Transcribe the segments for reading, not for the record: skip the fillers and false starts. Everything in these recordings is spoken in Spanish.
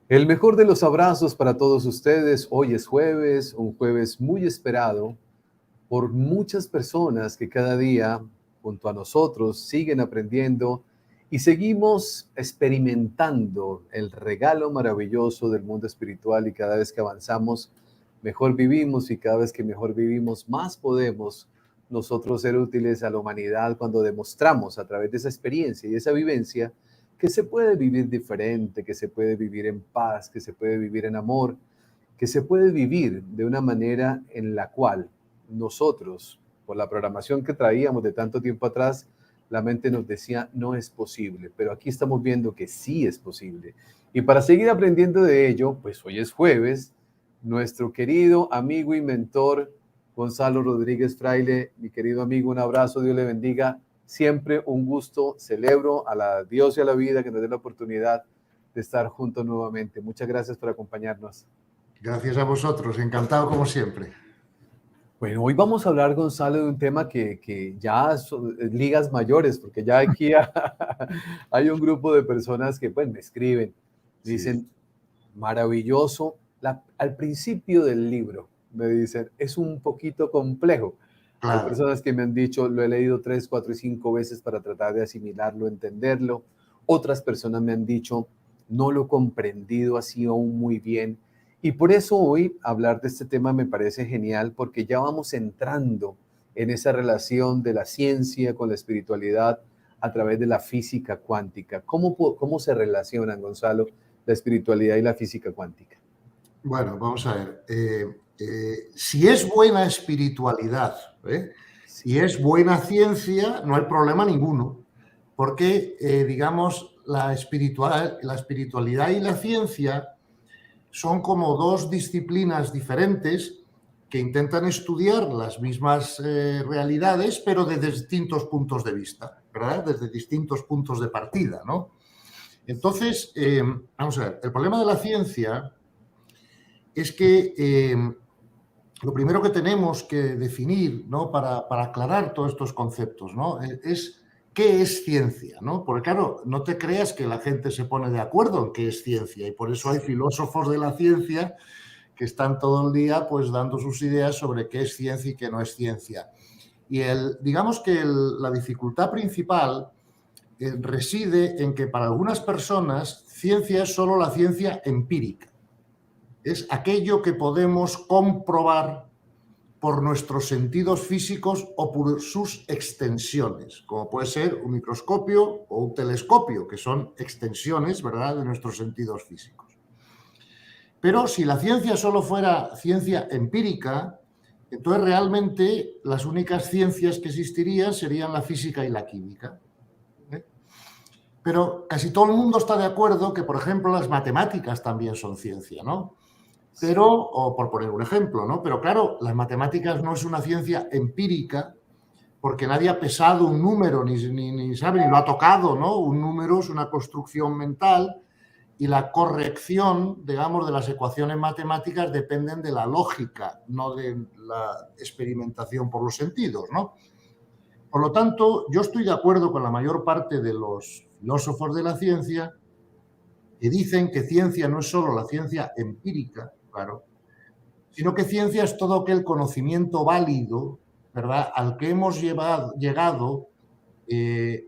El mejor de los abrazos para todos ustedes. Hoy es jueves, un jueves muy esperado por muchas personas que cada día, junto a nosotros, siguen aprendiendo y seguimos experimentando el regalo maravilloso del mundo espiritual, y cada vez que avanzamos, mejor vivimos, y cada vez que mejor vivimos, más podemos nosotros ser útiles a la humanidad cuando demostramos a través de esa experiencia y esa vivencia que se puede vivir diferente, que se puede vivir en paz, que se puede vivir en amor, que se puede vivir de una manera en la cual nosotros, por la programación que traíamos de tanto tiempo atrás, la mente nos decía no es posible, pero aquí estamos viendo que sí es posible. Y para seguir aprendiendo de ello, pues hoy es jueves, nuestro querido amigo y mentor Gonzalo Rodríguez Fraile. Mi querido amigo, un abrazo, Dios le bendiga. Siempre un gusto, celebro a la Dios y a la vida que nos dé la oportunidad de estar juntos nuevamente. Muchas gracias por acompañarnos. Gracias a vosotros, encantado como siempre. Bueno, hoy vamos a hablar, Gonzalo, de un tema que ya son ligas mayores, porque ya aquí hay un grupo de personas que pues, me escriben, dicen, sí, maravilloso. Al principio del libro, me dicen, es un poquito complejo. Claro. Hay personas que me han dicho, lo he leído 3, 4 y 5 veces para tratar de asimilarlo, entenderlo. Otras personas me han dicho, no lo he comprendido así aún muy bien. Y por eso hoy hablar de este tema me parece genial, porque ya vamos entrando en esa relación de la ciencia con la espiritualidad a través de la física cuántica. ¿Cómo se relacionan, Gonzalo, la espiritualidad y la física cuántica? Bueno, vamos a ver. Si es buena espiritualidad y es buena ciencia, no hay problema ninguno, porque, digamos, la espiritualidad y la ciencia son como dos disciplinas diferentes que intentan estudiar las mismas realidades, pero desde distintos puntos de vista, ¿verdad? Desde distintos puntos de partida, ¿no? Entonces, vamos a ver, el problema de la ciencia es que lo primero que tenemos que definir, ¿no? para aclarar todos estos conceptos, ¿no? es qué es ciencia, ¿no? Porque claro, no te creas que la gente se pone de acuerdo en qué es ciencia, y por eso hay filósofos de la ciencia que están todo el día pues dando sus ideas sobre qué es ciencia y qué no es ciencia. Y digamos que la dificultad principal reside en que para algunas personas ciencia es solo la ciencia empírica. Es aquello que podemos comprobar por nuestros sentidos físicos o por sus extensiones, como puede ser un microscopio o un telescopio, que son extensiones, ¿verdad?, de nuestros sentidos físicos. Pero si la ciencia solo fuera ciencia empírica, entonces realmente las únicas ciencias que existirían serían la física y la química. Pero casi todo el mundo está de acuerdo que, por ejemplo, las matemáticas también son ciencia, ¿no? Pero, o por poner un ejemplo, ¿no? Pero claro, las matemáticas no es una ciencia empírica porque nadie ha pesado un número, ni sabe, ni lo ha tocado, ¿no? Un número es una construcción mental y la corrección, digamos, de las ecuaciones matemáticas dependen de la lógica, no de la experimentación por los sentidos, ¿no? Por lo tanto, yo estoy de acuerdo con la mayor parte de los filósofos de la ciencia que dicen que ciencia no es solo la ciencia empírica, claro, sino que ciencia es todo aquel conocimiento válido, ¿verdad?, al que hemos llegado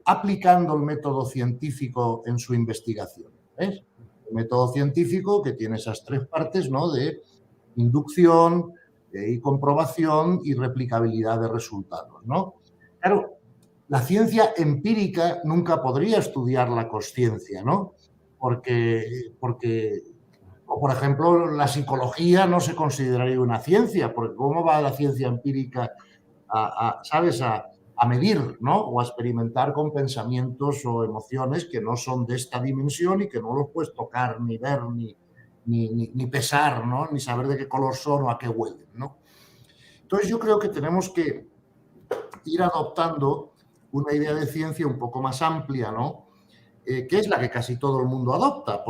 aplicando el método científico en su investigación. ¿Ves? El método científico que tiene esas tres partes, ¿no?, de inducción y comprobación y replicabilidad de resultados, ¿no? Claro, la ciencia empírica nunca podría estudiar la consciencia, ¿no? Porque, o por ejemplo, la psicología no se consideraría una ciencia, porque ¿cómo va la ciencia empírica ¿sabes?, a medir, ¿no?, o a experimentar con pensamientos o emociones que no son de esta dimensión y que no los puedes tocar, ni ver, ni pesar, ¿no?, ni saber de qué color son o a qué huelen, ¿no? Entonces yo creo que tenemos que ir adoptando una idea de ciencia un poco más amplia, ¿no?, que es la que casi todo el mundo adopta,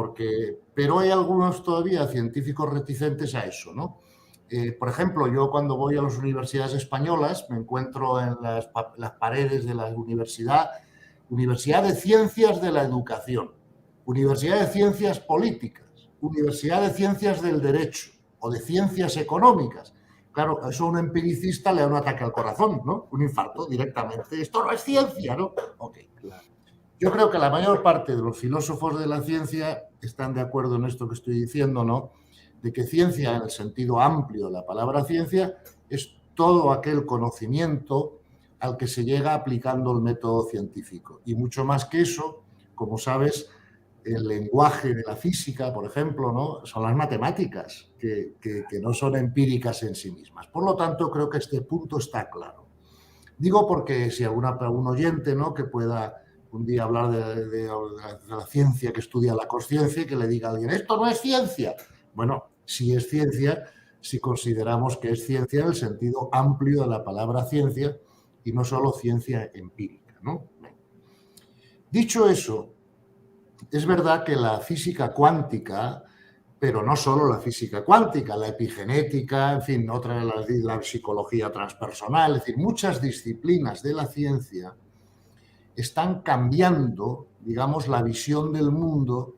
pero hay algunos todavía científicos reticentes a eso, ¿no? Por ejemplo, yo cuando voy a las universidades españolas me encuentro en las paredes de la Universidad de Ciencias de la Educación, Universidad de Ciencias Políticas, Universidad de Ciencias del Derecho o de Ciencias Económicas. Claro, eso a un empiricista le da un ataque al corazón, ¿no? Un infarto directamente. Esto no es ciencia, ¿no? Ok. Yo creo que la mayor parte de los filósofos de la ciencia están de acuerdo en esto que estoy diciendo, ¿no? De que ciencia, en el sentido amplio de la palabra ciencia, es todo aquel conocimiento al que se llega aplicando el método científico. Y mucho más que eso, como sabes, el lenguaje de la física, por ejemplo, ¿no? Son las matemáticas, que no son empíricas en sí mismas. Por lo tanto, creo que este punto está claro. Digo porque si algún oyente, ¿no?, que pueda un día hablar de la ciencia que estudia la consciencia y que le diga a alguien, esto no es ciencia. Bueno, sí es ciencia si consideramos que es ciencia en el sentido amplio de la palabra ciencia y no solo ciencia empírica, ¿no? Dicho eso, es verdad que la física cuántica, pero no solo la física cuántica, la epigenética, en fin, otra de la psicología transpersonal, es decir, muchas disciplinas de la ciencia están cambiando, digamos, la visión del mundo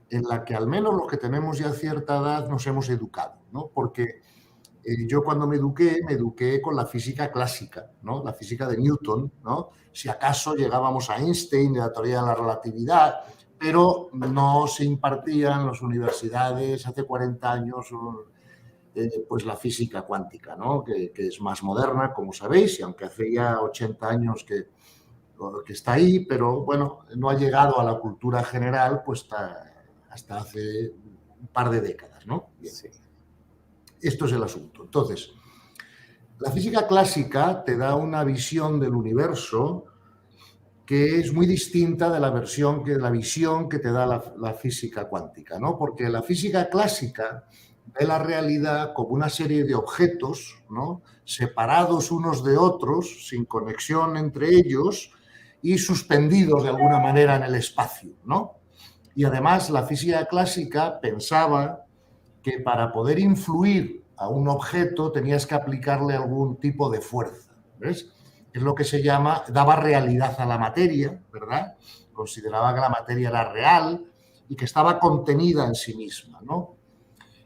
en la que al menos los que tenemos ya cierta edad nos hemos educado, ¿no? Porque yo cuando me eduqué con la física clásica, ¿no? La física de Newton, ¿no? Si acaso llegábamos a Einstein y la teoría de la relatividad, pero no se impartía en las universidades hace 40 años pues la física cuántica, ¿no? Que es más moderna, como sabéis, y aunque hace ya 80 años que está ahí, pero bueno, no ha llegado a la cultura general pues hasta hace un par de décadas, ¿no? Bien. Sí. Esto es el asunto. Entonces, la física clásica te da una visión del universo que es muy distinta de la visión que te da la física cuántica, ¿no? Porque la física clásica ve la realidad como una serie de objetos, ¿no?, separados unos de otros, sin conexión entre ellos y suspendidos de alguna manera en el espacio, ¿no? Y además la física clásica pensaba que para poder influir a un objeto tenías que aplicarle algún tipo de fuerza, ¿ves? Es lo que se llama, daba realidad a la materia, ¿verdad? Consideraba que la materia era real y que estaba contenida en sí misma, ¿no?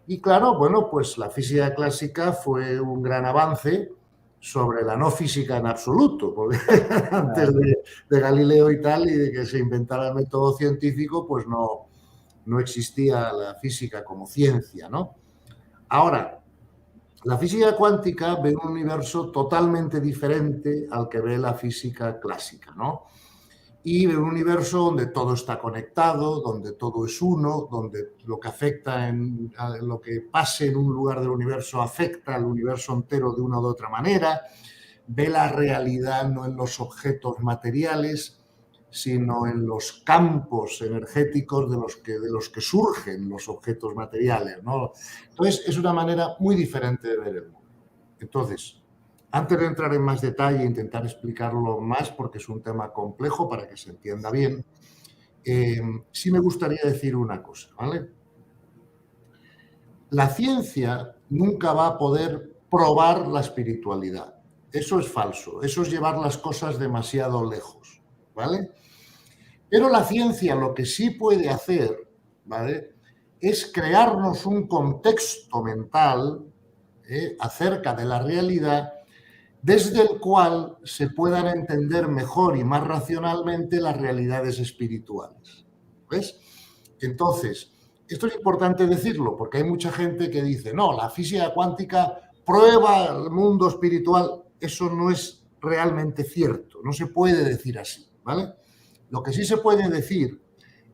Y claro, bueno, pues la física clásica fue un gran avance sobre la no física en absoluto, porque antes de Galileo y tal, y de que se inventara el método científico, pues no existía la física como ciencia, ¿no? Ahora, la física cuántica ve un universo totalmente diferente al que ve la física clásica, ¿no? Y ve un universo donde todo está conectado, donde todo es uno, donde lo que afecta lo que pase en un lugar del universo afecta al universo entero de una u otra manera, ve la realidad no en los objetos materiales, sino en los campos energéticos de los que surgen los objetos materiales, ¿no? Entonces, es una manera muy diferente de ver el mundo. Entonces, antes de entrar en más detalle e intentar explicarlo más, porque es un tema complejo para que se entienda bien, sí me gustaría decir una cosa, ¿vale? La ciencia nunca va a poder probar la espiritualidad. Eso es falso, eso es llevar las cosas demasiado lejos, ¿vale? Pero la ciencia lo que sí puede hacer, ¿vale?, es crearnos un contexto mental acerca de la realidad desde el cual se puedan entender mejor y más racionalmente las realidades espirituales. ¿Ves? Entonces, esto es importante decirlo porque hay mucha gente que dice, no, la física cuántica prueba el mundo espiritual. Eso no es realmente cierto, no se puede decir así, ¿vale? Lo que sí se puede decir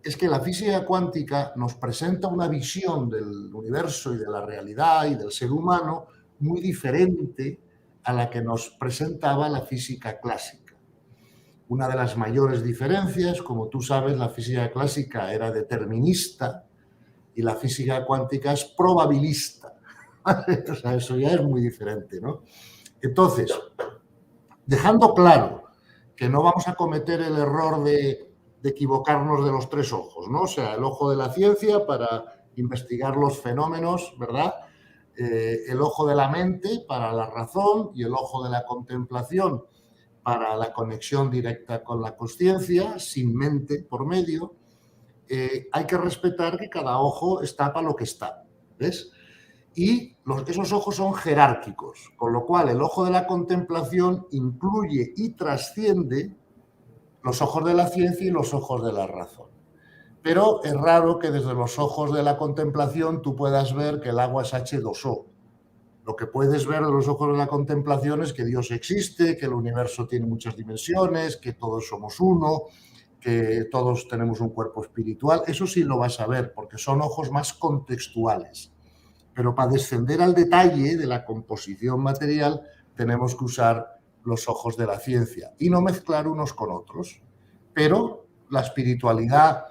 es que la física cuántica nos presenta una visión del universo y de la realidad y del ser humano muy diferente a la que nos presentaba la física clásica. Una de las mayores diferencias, como tú sabes, la física clásica era determinista y la física cuántica es probabilista. O sea, eso ya es muy diferente, ¿no? Entonces, dejando claro que no vamos a cometer el error de equivocarnos de los tres ojos, ¿no? O sea, el ojo de la ciencia para investigar los fenómenos, ¿verdad?, el ojo de la mente para la razón y el ojo de la contemplación para la conexión directa con la consciencia, sin mente por medio. hay que respetar que cada ojo está para lo que está, ¿ves? Y esos ojos son jerárquicos, con lo cual el ojo de la contemplación incluye y trasciende los ojos de la ciencia y los ojos de la razón. Pero es raro que desde los ojos de la contemplación tú puedas ver que el agua es H2O. Lo que puedes ver de los ojos de la contemplación es que Dios existe, que el universo tiene muchas dimensiones, que todos somos uno, que todos tenemos un cuerpo espiritual. Eso sí lo vas a ver, porque son ojos más contextuales. Pero para descender al detalle de la composición material tenemos que usar los ojos de la ciencia y no mezclar unos con otros. Pero la espiritualidad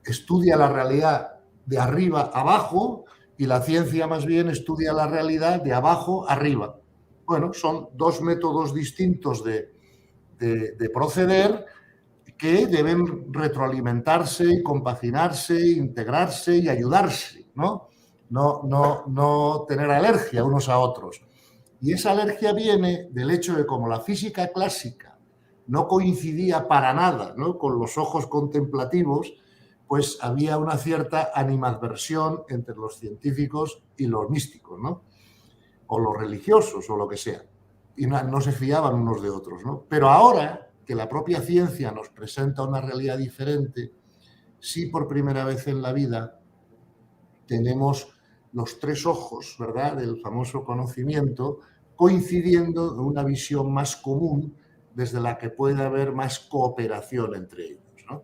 estudia la realidad de arriba a abajo y la ciencia más bien estudia la realidad de abajo a arriba. Bueno, son dos métodos distintos de proceder que deben retroalimentarse y compaginarse, integrarse y ayudarse, ¿no? No tener alergia unos a otros. Y esa alergia viene del hecho de como la física clásica no coincidía para nada, ¿no?, con los ojos contemplativos, pues había una cierta animadversión entre los científicos y los místicos, ¿no?, o los religiosos o lo que sea, y no se fiaban unos de otros, ¿no? Pero ahora que la propia ciencia nos presenta una realidad diferente, sí, por primera vez en la vida tenemos los tres ojos, ¿verdad?, del famoso conocimiento, coincidiendo en una visión más común desde la que puede haber más cooperación entre ellos, ¿no?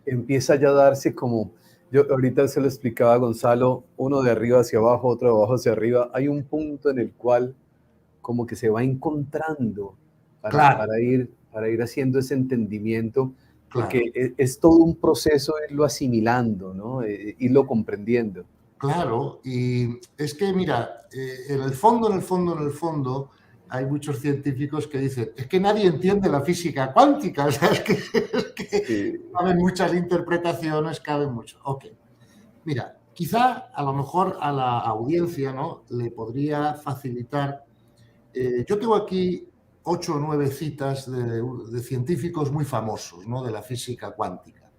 Empieza ya a darse como, yo ahorita se lo explicaba a Gonzalo, uno de arriba hacia abajo, otro de abajo hacia arriba. Hay un punto en el cual como que se va encontrando Claro, para ir haciendo ese entendimiento, claro. porque es todo un proceso irlo asimilando, ¿no? Irlo comprendiendo. Claro, y es que, mira, en el fondo, hay muchos científicos que dicen, es que nadie entiende la física cuántica, o sea, es que Sí. caben muchas interpretaciones, caben mucho. Ok, mira, quizá a lo mejor a la audiencia, ¿no?, le podría facilitar, yo tengo aquí 8 o 9 citas de científicos muy famosos, ¿no?, de la física cuántica.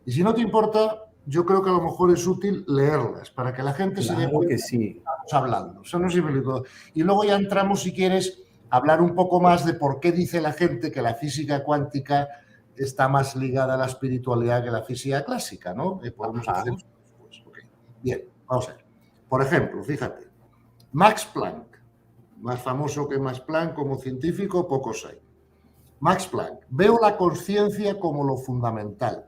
Y si no te importa, yo creo que a lo mejor es útil leerlas para que la gente se dé Claro cuenta que de lo que sí. estamos hablando. Eso no sirve de todo. Y luego ya entramos, si quieres, a hablar un poco más de por qué dice la gente que la física cuántica está más ligada a la espiritualidad que la física clásica, ¿no? Podemos Ajá. hacer eso después. Okay. Bien, vamos a ver. Por ejemplo, fíjate, Max Planck, más famoso que Max Planck como científico, pocos hay. Max Planck, veo la conciencia como lo fundamental.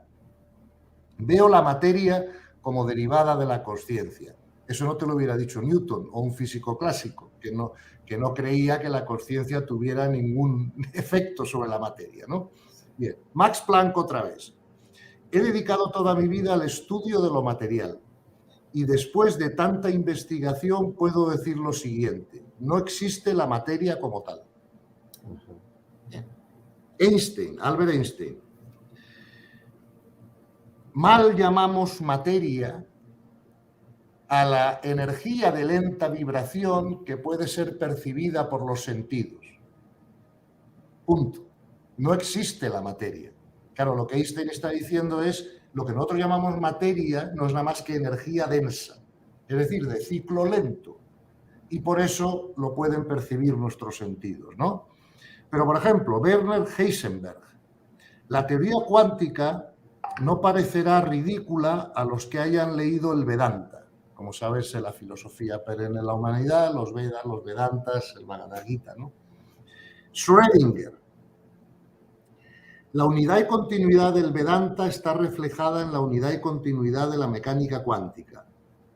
Veo la materia como derivada de la consciencia. Eso no te lo hubiera dicho Newton o un físico clásico, que no creía que la consciencia tuviera ningún efecto sobre la materia, ¿no? Bien, Max Planck otra vez. He dedicado toda mi vida al estudio de lo material y después de tanta investigación puedo decir lo siguiente: no existe la materia como tal. Bien. Einstein, Albert Einstein. Mal llamamos materia a la energía de lenta vibración que puede ser percibida por los sentidos. Punto. No existe la materia. Claro, lo que Einstein está diciendo es lo que nosotros llamamos materia no es nada más que energía densa, es decir, de ciclo lento. Y por eso lo pueden percibir nuestros sentidos, ¿no? Pero, por ejemplo, Werner Heisenberg. La teoría cuántica no parecerá ridícula a los que hayan leído el Vedanta. Como sabes, la filosofía perenne de la humanidad, los Vedas, los Vedantas, el Bhagavad Gita, ¿no? Schrödinger. La unidad y continuidad del Vedanta está reflejada en la unidad y continuidad de la mecánica cuántica.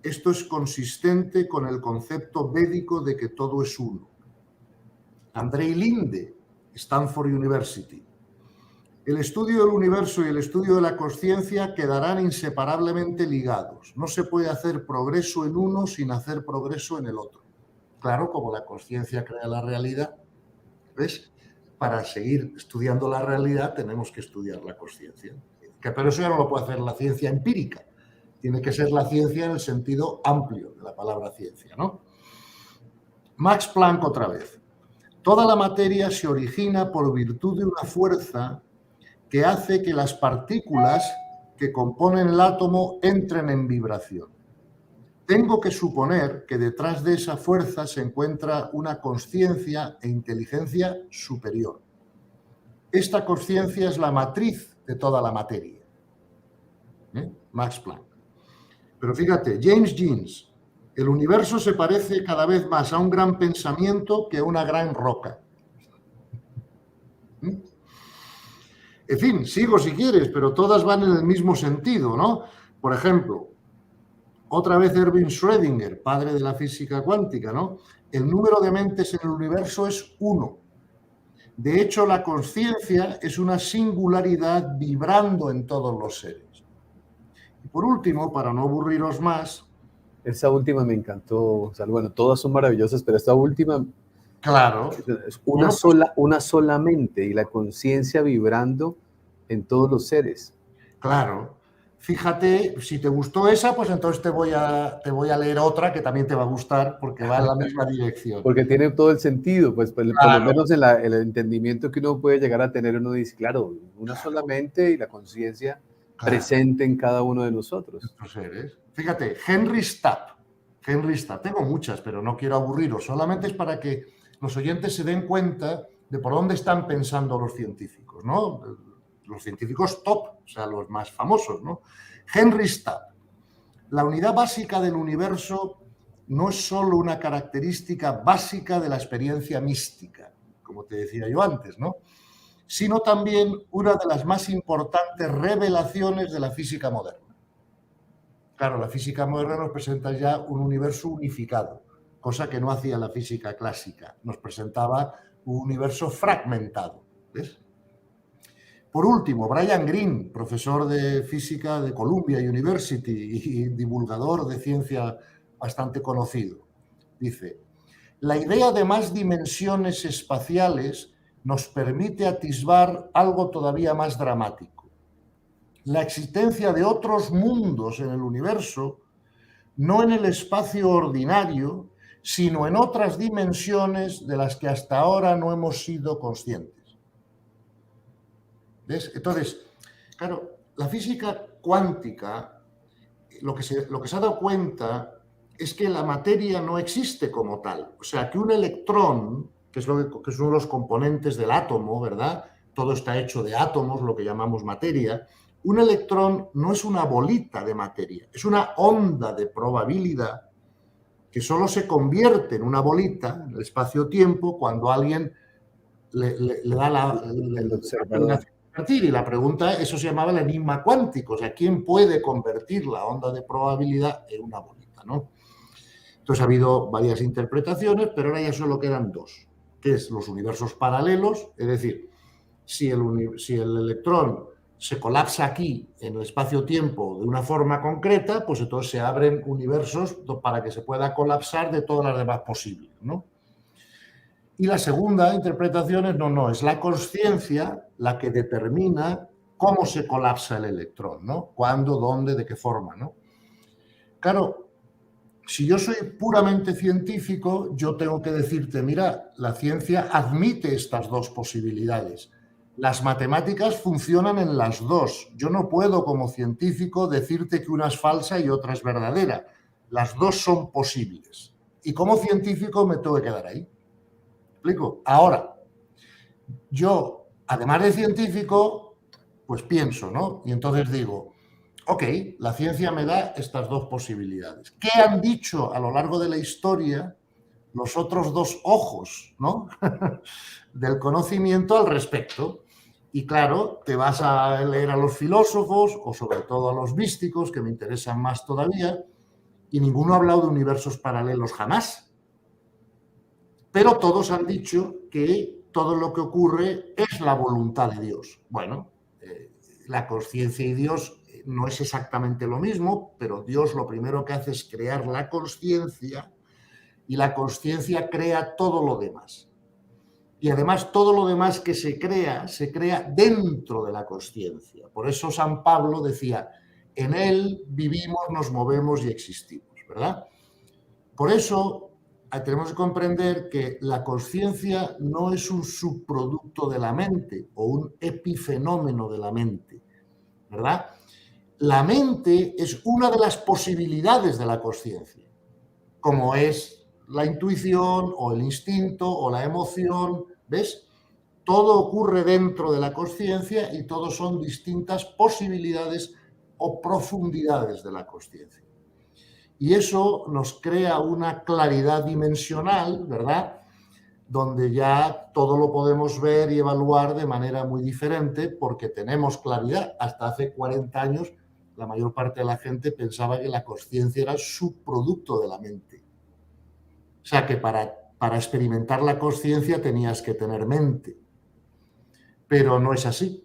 Esto es consistente con el concepto védico de que todo es uno. Andrei Linde, Stanford University. El estudio del universo y el estudio de la consciencia quedarán inseparablemente ligados. No se puede hacer progreso en uno sin hacer progreso en el otro. Claro, como la consciencia crea la realidad, ¿ves? Para seguir estudiando la realidad tenemos que estudiar la consciencia. Pero eso ya no lo puede hacer la ciencia empírica. Tiene que ser la ciencia en el sentido amplio de la palabra ciencia, ¿no? Max Planck otra vez. Toda la materia se origina por virtud de una fuerza que hace que las partículas que componen el átomo entren en vibración. Tengo que suponer que detrás de esa fuerza se encuentra una consciencia e inteligencia superior. Esta consciencia es la matriz de toda la materia. Max Planck. Pero fíjate, James Jeans, el universo se parece cada vez más a un gran pensamiento que a una gran roca. En fin, sigo si quieres, pero todas van en el mismo sentido, ¿no? Por ejemplo, otra vez Erwin Schrödinger, padre de la física cuántica, ¿no? El número de mentes en el universo es 1. De hecho, la consciencia es una singularidad vibrando en todos los seres. Y por último, para no aburriros más... Esa última me encantó. O sea, bueno, todas son maravillosas, pero esta última... Claro. Es una sola mente y la conciencia vibrando en todos los seres. Claro. Fíjate, si te gustó esa, pues entonces te voy a leer otra que también te va a gustar porque va en la misma dirección. Porque tiene todo el sentido, pues por lo menos en el entendimiento que uno puede llegar a tener, uno dice, claro, una sola mente y la conciencia presente en cada uno de nosotros. Estos seres. Fíjate, Henry Stapp, tengo muchas, pero no quiero aburriros, solamente es para que los oyentes se den cuenta de por dónde están pensando los científicos, ¿no? Los científicos top, o sea, los más famosos, ¿no? Henry Stapp. La unidad básica del universo no es solo una característica básica de la experiencia mística, como te decía yo antes, ¿no? Sino también una de las más importantes revelaciones de la física moderna. Claro, la física moderna nos presenta ya un universo unificado, cosa que no hacía la física clásica. Nos presentaba un universo fragmentado, ¿ves? Por último, Brian Greene, profesor de física de Columbia University y divulgador de ciencia bastante conocido, dice: la idea de más dimensiones espaciales nos permite atisbar algo todavía más dramático. La existencia de otros mundos en el universo, no en el espacio ordinario, sino en otras dimensiones de las que hasta ahora no hemos sido conscientes. ¿Ves? Entonces, claro, la física cuántica, lo que se ha dado cuenta es que la materia no existe como tal. O sea, que un electrón, que es uno de los componentes del átomo, ¿verdad? Todo está hecho de átomos, lo que llamamos materia. Un electrón no es una bolita de materia, es una onda de probabilidad que solo se convierte en una bolita en el espacio-tiempo cuando alguien le da el observador. Y la pregunta, eso se llamaba el enigma cuántico, o sea, ¿quién puede convertir la onda de probabilidad en una bolita, ¿no? Entonces ha habido varias interpretaciones, pero ahora ya solo quedan dos, que es los universos paralelos, es decir, si el electrón se colapsa aquí en el espacio-tiempo de una forma concreta, pues entonces se abren universos para que se pueda colapsar de todas las demás posibles, ¿no? Y la segunda interpretación es no, es la consciencia la que determina cómo se colapsa el electrón, ¿no? Cuándo, dónde, de qué forma, ¿no? Claro, si yo soy puramente científico, yo tengo que decirte, mira, la ciencia admite estas dos posibilidades. Las matemáticas funcionan en las dos. Yo no puedo, como científico, decirte que una es falsa y otra es verdadera. Las dos son posibles. Y como científico me tengo que quedar ahí. ¿Explico? Ahora, yo, además de científico, pues pienso, ¿no? Y entonces digo, ok, la ciencia me da estas dos posibilidades. ¿Qué han dicho a lo largo de la historia los otros dos ojos, ¿no? del conocimiento al respecto? Y claro, te vas a leer a los filósofos, o sobre todo a los místicos, que me interesan más todavía, y ninguno ha hablado de universos paralelos jamás. Pero todos han dicho que todo lo que ocurre es la voluntad de Dios. Bueno, la consciencia y Dios no es exactamente lo mismo, pero Dios lo primero que hace es crear la consciencia y la consciencia crea todo lo demás. Y además todo lo demás que se crea dentro de la consciencia. Por eso San Pablo decía, en él vivimos, nos movemos y existimos, ¿verdad? Por eso tenemos que comprender que la consciencia no es un subproducto de la mente o un epifenómeno de la mente, ¿verdad? la mente es una de las posibilidades de la consciencia, como es la intuición o el instinto o la emoción, ¿ves? Todo ocurre dentro de la consciencia y todo son distintas posibilidades o profundidades de la consciencia. Y eso nos crea una claridad dimensional, ¿verdad? Donde ya todo lo podemos ver y evaluar de manera muy diferente porque tenemos claridad. Hasta hace 40 años la mayor parte de la gente pensaba que la consciencia era subproducto de la mente. O sea que para experimentar la consciencia tenías que tener mente. Pero no es así.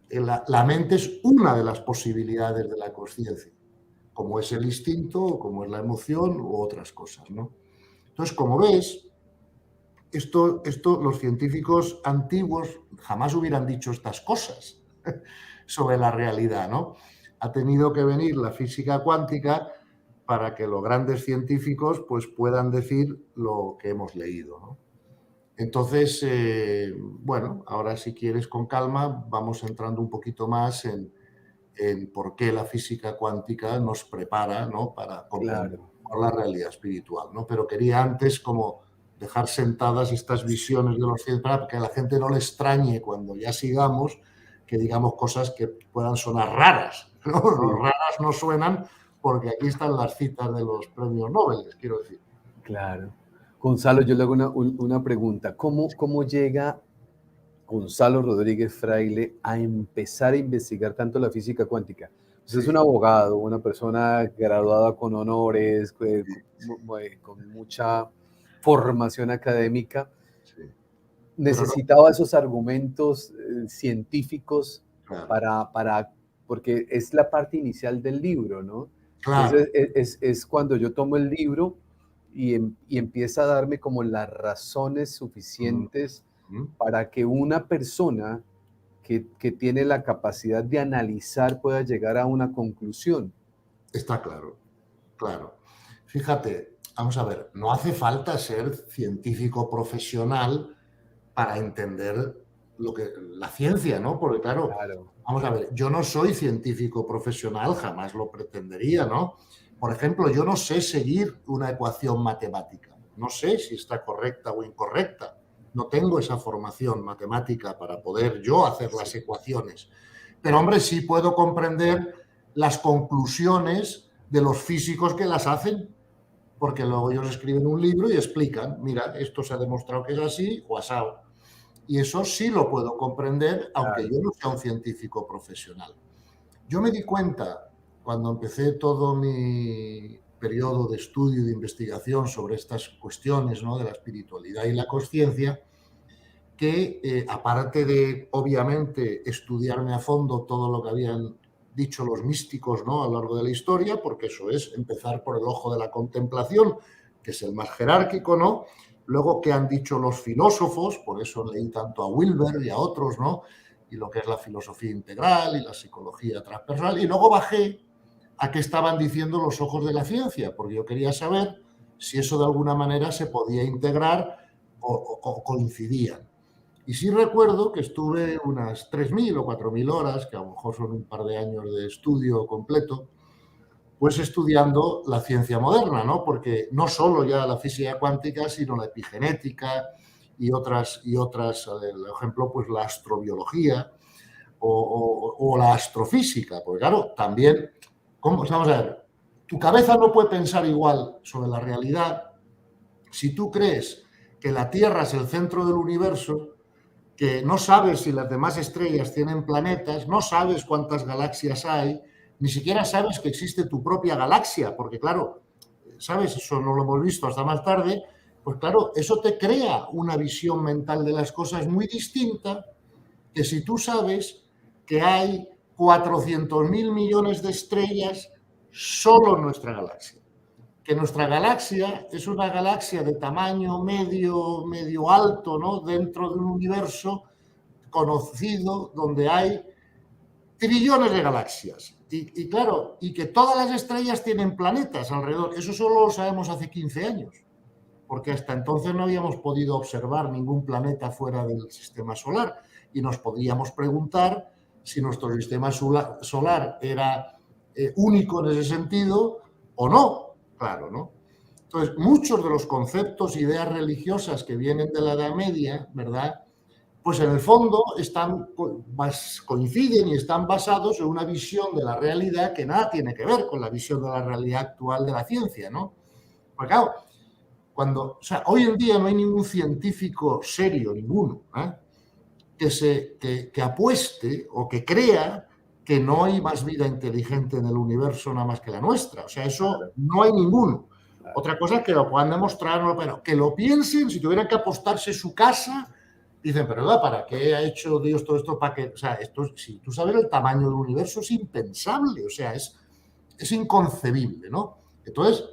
La mente es una de las posibilidades de la consciencia, como es el instinto, como es la emoción u otras cosas, ¿no? Entonces, como ves, esto los científicos antiguos jamás hubieran dicho estas cosas sobre la realidad, ¿no? Ha tenido que venir la física cuántica para que los grandes científicos pues, puedan decir lo que hemos leído, ¿no? Entonces, bueno, ahora si quieres con calma vamos entrando un poquito más en por qué la física cuántica nos prepara, ¿no? Para comprender Claro. la realidad espiritual, ¿no? Pero quería antes como dejar sentadas estas visiones de los científicos para que a la gente no le extrañe cuando ya sigamos que digamos cosas que puedan sonar raras, ¿no? Sí, Raras no suenan porque aquí están las citas de los premios Nobel, quiero decir. claro. Gonzalo, yo le hago una pregunta. ¿Cómo llega Gonzalo Rodríguez Fraile a empezar a investigar tanto la física cuántica? Usted es un Sí, abogado, una persona graduada con honores, sí, con mucha formación académica. sí. Pero no, Necesitaba esos argumentos científicos claro, para, porque es la parte inicial del libro, ¿no? claro. Entonces es cuando yo tomo el libro y empieza a darme como las razones Mm, suficientes mm. para que una persona que tiene la capacidad de analizar pueda llegar a una conclusión. Está claro, claro. Fíjate, vamos a ver, no hace falta ser científico profesional para entender la ciencia, ¿no? Porque claro, Claro, vamos a ver, yo no soy científico profesional, jamás lo pretendería, ¿no? Por ejemplo, yo no sé seguir una ecuación matemática, no sé si está correcta o incorrecta, no tengo esa formación matemática para poder yo hacer sí, las ecuaciones, pero hombre, sí puedo comprender las conclusiones de los físicos que las hacen, porque luego ellos escriben un libro y explican, mira, esto se ha demostrado que es así o asado. Y eso sí lo puedo comprender, aunque claro, yo no sea un científico profesional. Yo me di cuenta, cuando empecé todo mi periodo de estudio y de investigación sobre estas cuestiones, ¿no? De la espiritualidad y la conciencia, que aparte de, obviamente, estudiarme a fondo todo lo que habían dicho los místicos, ¿no? A lo largo de la historia, porque eso es empezar por el ojo de la contemplación, que es el más jerárquico, ¿no? Luego, qué han dicho los filósofos, por eso leí tanto a Wilber y a otros, ¿no? Y lo que es la filosofía integral y la psicología transpersonal. Y luego bajé a qué estaban diciendo los ojos de la ciencia, porque yo quería saber si eso de alguna manera se podía integrar o coincidían. Y sí recuerdo que estuve unas 3.000 o 4.000 horas, que a lo mejor son un par de años de estudio completo, pues estudiando la ciencia moderna, ¿no? Porque no solo ya la física cuántica, sino la epigenética por ejemplo, pues la astrobiología o la astrofísica, porque claro, también, vamos a ver, tu cabeza no puede pensar igual sobre la realidad si tú crees que la Tierra es el centro del universo, que no sabes si las demás estrellas tienen planetas, no sabes cuántas galaxias hay, ni siquiera sabes que existe tu propia galaxia, porque claro, ¿sabes? Eso no lo hemos visto hasta más tarde, pues claro, eso te crea una visión mental de las cosas muy distinta que si tú sabes que hay 400.000 millones de estrellas solo en nuestra galaxia. Que nuestra galaxia es una galaxia de tamaño medio alto, ¿no? Dentro de un universo conocido donde hay trillones de galaxias. Y claro, y que todas las estrellas tienen planetas alrededor. Eso solo lo sabemos hace 15 años, porque hasta entonces no habíamos podido observar ningún planeta fuera del sistema solar y nos podríamos preguntar si nuestro sistema solar era único en ese sentido o no, claro, ¿no? Entonces, muchos de los conceptos, ideas religiosas que vienen de la Edad Media, ¿verdad?, pues en el fondo coinciden y están basados en una visión de la realidad que nada tiene que ver con la visión de la realidad actual de la ciencia, ¿no? Porque claro, hoy en día no hay ningún científico serio, ninguno, que apueste o que crea que no hay más vida inteligente en el universo nada más que la nuestra. O sea, eso no hay ninguno. Otra cosa es que lo puedan demostrar, pero que lo piensen, si tuvieran que apostarse su casa, dicen, pero ¿para qué ha hecho Dios todo esto? ¿Para qué? O sea, si tú sabes el tamaño del universo, es impensable, o sea, es inconcebible, ¿no? Entonces,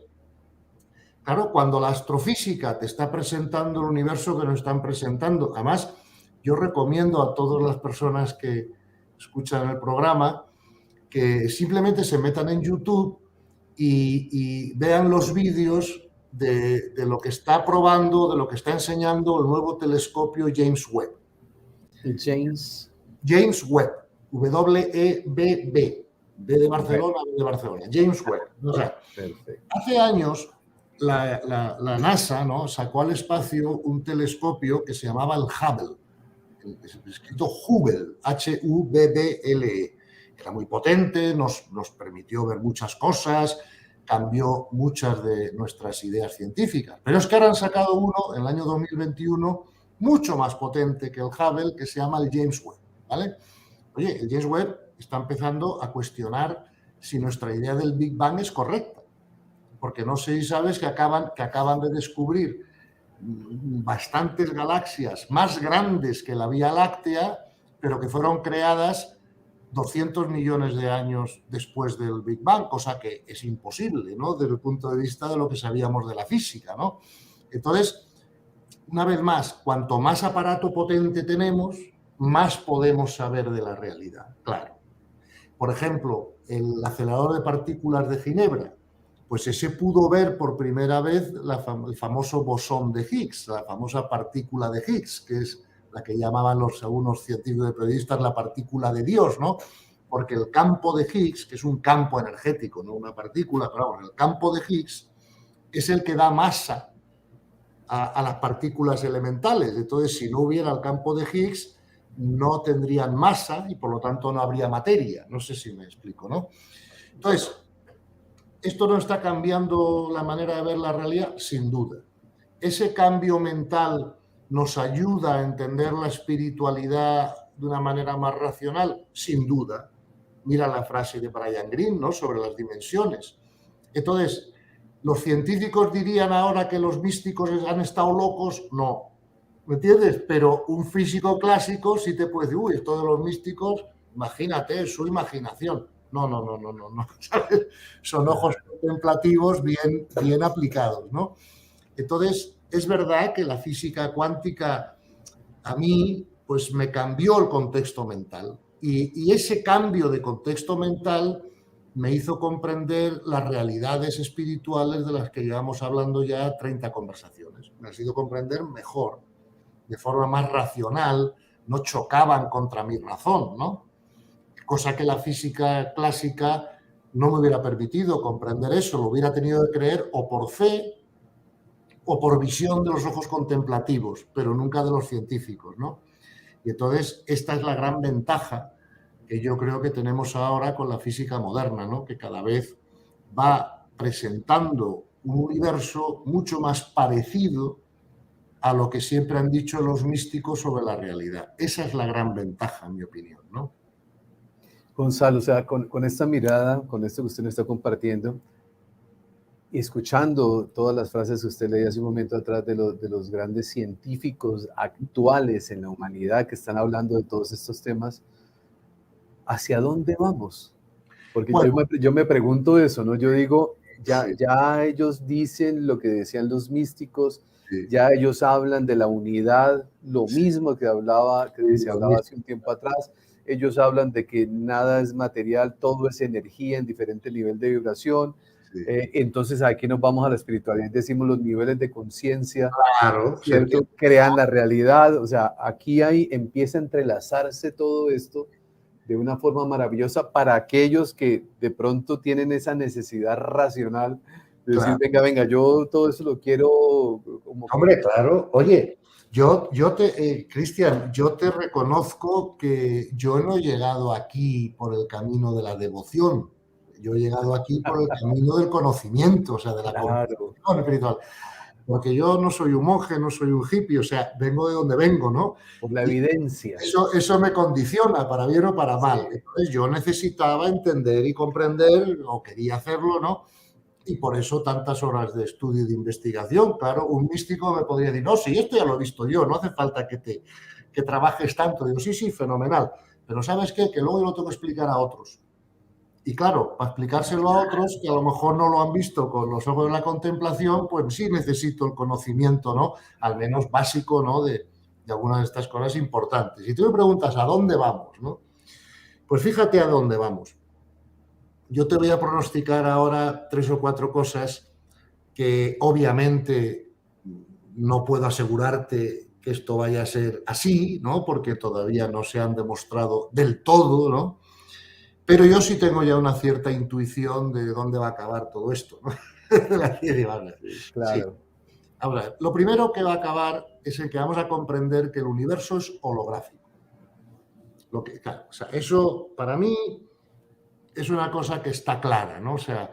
claro, cuando la astrofísica te está presentando el universo que nos están presentando, además, yo recomiendo a todas las personas que escuchan el programa que simplemente se metan en YouTube y vean los vídeos de lo que está probando, de lo que está enseñando el nuevo telescopio James Webb. James Webb, W-E-B-B, B de Barcelona, B de Barcelona, James Webb. O sea, hace años la NASA, ¿no?, sacó al espacio un telescopio que se llamaba el Hubble, escrito Hubble, H-U-B-B-L-E. Era muy potente, nos permitió ver muchas cosas, cambió muchas de nuestras ideas científicas. Pero es que ahora han sacado uno en el año 2021 mucho más potente que el Hubble, que se llama el James Webb, ¿vale? Oye, el James Webb está empezando a cuestionar si nuestra idea del Big Bang es correcta, porque no sé si sabes que acaban de descubrir bastantes galaxias más grandes que la Vía Láctea, pero que fueron creadas 200 millones de años después del Big Bang, cosa que es imposible, ¿no?, desde el punto de vista de lo que sabíamos de la física, ¿no? Entonces, una vez más, cuanto más aparato potente tenemos, más podemos saber de la realidad, claro. Por ejemplo, el acelerador de partículas de Ginebra, pues ese pudo ver por primera vez el famoso bosón de Higgs, la famosa partícula de Higgs, que es la que llamaban algunos científicos y periodistas la partícula de Dios, ¿no? Porque el campo de Higgs, que es un campo energético, no una partícula, pero vamos, el campo de Higgs es el que da masa a las partículas elementales. Entonces, si no hubiera el campo de Higgs, no tendrían masa y por lo tanto no habría materia. No sé si me explico, ¿no? Entonces, ¿esto no está cambiando la manera de ver la realidad? Sin duda. Ese cambio mental nos ayuda a entender la espiritualidad de una manera más racional, sin duda. Mira la frase de Brian Greene, ¿no?, sobre las dimensiones. Entonces, ¿los científicos dirían ahora que los místicos han estado locos? No, ¿me entiendes? Pero un físico clásico sí te puede decir, uy, esto de los místicos, imagínate, es su imaginación. No, ¿sabes? Son ojos contemplativos bien aplicados, ¿no? Entonces, es verdad que la física cuántica a mí pues me cambió el contexto mental y ese cambio de contexto mental me hizo comprender las realidades espirituales de las que llevamos hablando ya 30 conversaciones. Me ha sido comprender mejor, de forma más racional, no chocaban contra mi razón, ¿no? Cosa que la física clásica no me hubiera permitido comprender eso, lo hubiera tenido que creer o por fe o por visión de los ojos contemplativos, pero nunca de los científicos, ¿no? Y entonces esta es la gran ventaja que yo creo que tenemos ahora con la física moderna, ¿no?, que cada vez va presentando un universo mucho más parecido a lo que siempre han dicho los místicos sobre la realidad. Esa es la gran ventaja, en mi opinión, ¿no? Gonzalo, o sea, con esta mirada, con esto que usted nos está compartiendo, y escuchando todas las frases que usted leía hace un momento atrás de los grandes científicos actuales en la humanidad que están hablando de todos estos temas, ¿hacia dónde vamos? Porque bueno, yo me pregunto eso, ¿no? Yo digo, ya ellos dicen lo que decían los místicos, sí, ya ellos hablan de la unidad, lo mismo que se hablaba hace un tiempo atrás. Ellos hablan de que nada es material, todo es energía en diferente nivel de vibración. sí. Entonces aquí nos vamos a la espiritualidad, decimos los niveles de conciencia, Claro, ¿cierto? Crean la realidad, o sea, aquí empieza a entrelazarse todo esto de una forma maravillosa para aquellos que de pronto tienen esa necesidad racional de decir, Claro. venga, venga, yo todo eso lo quiero como que... Hombre, claro. Oye, Cristian, yo te reconozco que yo no he llegado aquí por el camino de la devoción. Yo he llegado aquí por el camino del conocimiento, o sea, de la Claro, comprensión espiritual. Porque yo no soy un monje, no soy un hippie, o sea, vengo de donde vengo, ¿no? por la Y evidencia. eso me condiciona, para bien o para mal. Sí. Entonces yo necesitaba entender y comprender, o quería hacerlo, ¿no? Y por eso tantas horas de estudio y de investigación. Claro, un místico me podría decir, no, sí, esto ya lo he visto yo, no hace falta que trabajes tanto. Digo, sí, sí, fenomenal. Pero ¿sabes qué? Que luego yo lo tengo que explicar a otros. Y claro, para explicárselo a otros que a lo mejor no lo han visto con los ojos de la contemplación, pues sí necesito el conocimiento, ¿no? Al menos básico, ¿no? De algunas de estas cosas importantes. Y tú me preguntas, ¿a dónde vamos, no? Pues fíjate a dónde vamos. Yo te voy a pronosticar ahora 3 o 4 cosas que obviamente no puedo asegurarte que esto vaya a ser así, ¿no? Porque todavía no se han demostrado del todo, ¿no? Pero yo sí tengo ya una cierta intuición de dónde va a acabar todo esto, ¿no? De la ciencia. Sí. Claro. Ahora, lo primero que va a acabar es el que vamos a comprender que el universo es holográfico. Claro, o sea, eso para mí es una cosa que está clara, ¿no? O sea,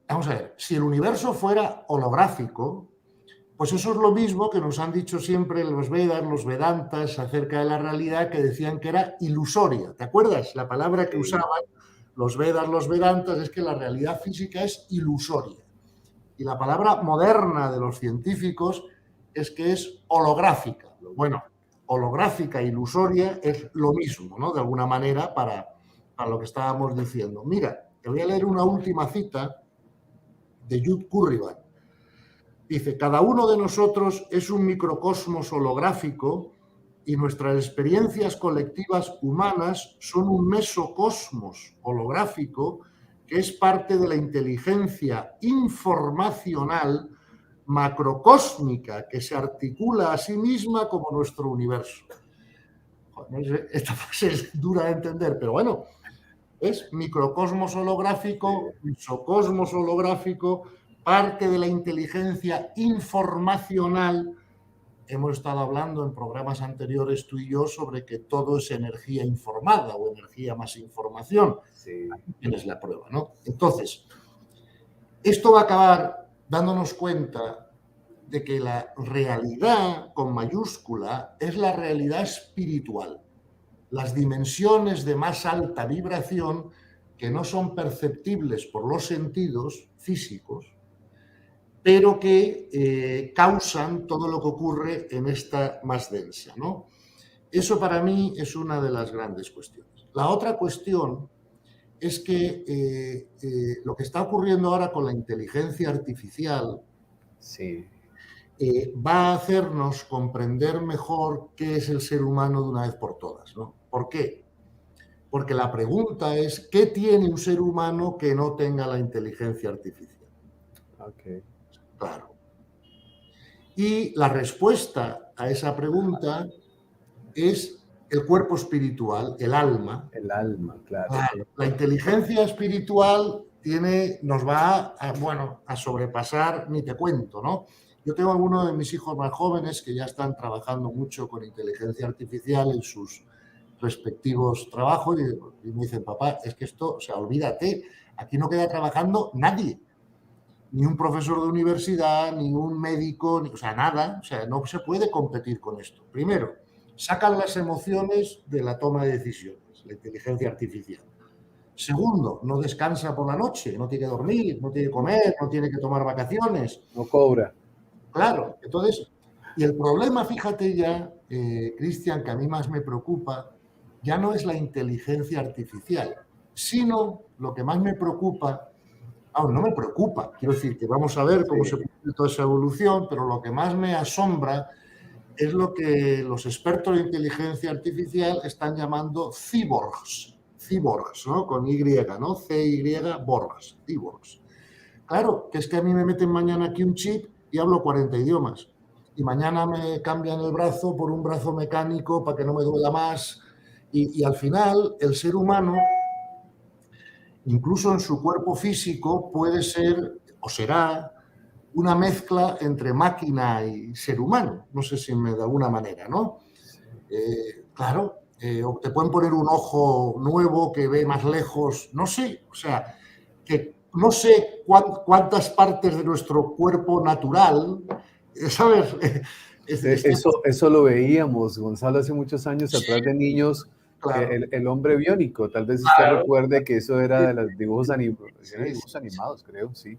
vamos a ver, si el universo fuera holográfico, pues eso es lo mismo que nos han dicho siempre los Vedas, los Vedantas acerca de la realidad, que decían que era ilusoria. ¿Te acuerdas? La palabra que usaban los Vedas, los Vedantas, es que la realidad física es ilusoria. Y la palabra moderna de los científicos es que es holográfica. Bueno, holográfica e ilusoria es lo mismo, ¿no? De alguna manera para lo que estábamos diciendo. Mira, te voy a leer una última cita de Jude Currivan. Dice, cada uno de nosotros es un microcosmos holográfico y nuestras experiencias colectivas humanas son un mesocosmos holográfico que es parte de la inteligencia informacional macrocósmica que se articula a sí misma como nuestro universo. Esta frase es dura de entender, pero bueno, es microcosmos holográfico, mesocosmos holográfico, parte de la inteligencia informacional. Hemos estado hablando en programas anteriores tú y yo sobre que todo es energía informada o energía más información. Sí. Aquí tienes la prueba, ¿no? Entonces, esto va a acabar dándonos cuenta de que la realidad con mayúscula es la realidad espiritual. Las dimensiones de más alta vibración que no son perceptibles por los sentidos físicos, pero que causan todo lo que ocurre en esta más densa, ¿no? Eso para mí es una de las grandes cuestiones. La otra cuestión es que lo que está ocurriendo ahora con la inteligencia artificial Sí. Va a hacernos comprender mejor qué es el ser humano de una vez por todas, ¿no? ¿Por qué? Porque la pregunta es, ¿qué tiene un ser humano que no tenga la inteligencia artificial? Okay. Claro. Y la respuesta a esa pregunta es el cuerpo espiritual, el alma. El alma, claro. Claro. La inteligencia espiritual nos va a sobrepasar, ni te cuento, ¿no? Yo tengo algunos de mis hijos más jóvenes que ya están trabajando mucho con inteligencia artificial en sus respectivos trabajos y me dicen, papá, es que esto, o sea, olvídate, aquí no queda trabajando nadie, ni un profesor de universidad, ni un médico, o sea, nada, o sea, no se puede competir con esto. Primero, sacan las emociones de la toma de decisiones, la inteligencia artificial. Segundo, no descansa por la noche, no tiene que dormir, no tiene que comer, no tiene que tomar vacaciones. No cobra. Claro, entonces, y el problema, fíjate ya, Cristian, que a mí más me preocupa, ya no es la inteligencia artificial, sino lo que más me preocupa, no me preocupa, quiero decir que vamos a ver cómo se produce toda esa evolución, pero lo que más me asombra es lo que los expertos de inteligencia artificial están llamando cyborgs, ¿no? Con Y, ¿no? C-Y, borgs, cyborgs. Claro, que es que a mí me meten mañana aquí un chip y hablo 40 idiomas. Y mañana me cambian el brazo por un brazo mecánico para que no me duela más. Y al final, el ser humano, incluso en su cuerpo físico, puede ser o será una mezcla entre máquina y ser humano. No sé si de alguna manera, ¿no? Claro, o te pueden poner un ojo nuevo que ve más lejos, no sé, o sea, que no sé cuántas partes de nuestro cuerpo natural, ¿sabes? Eso lo veíamos, Gonzalo, hace muchos años Sí, atrás de niños, claro, el hombre biónico, tal vez usted claro, recuerde que eso era sí, de los dibujos, eran sí, sí, dibujos animados, creo, sí.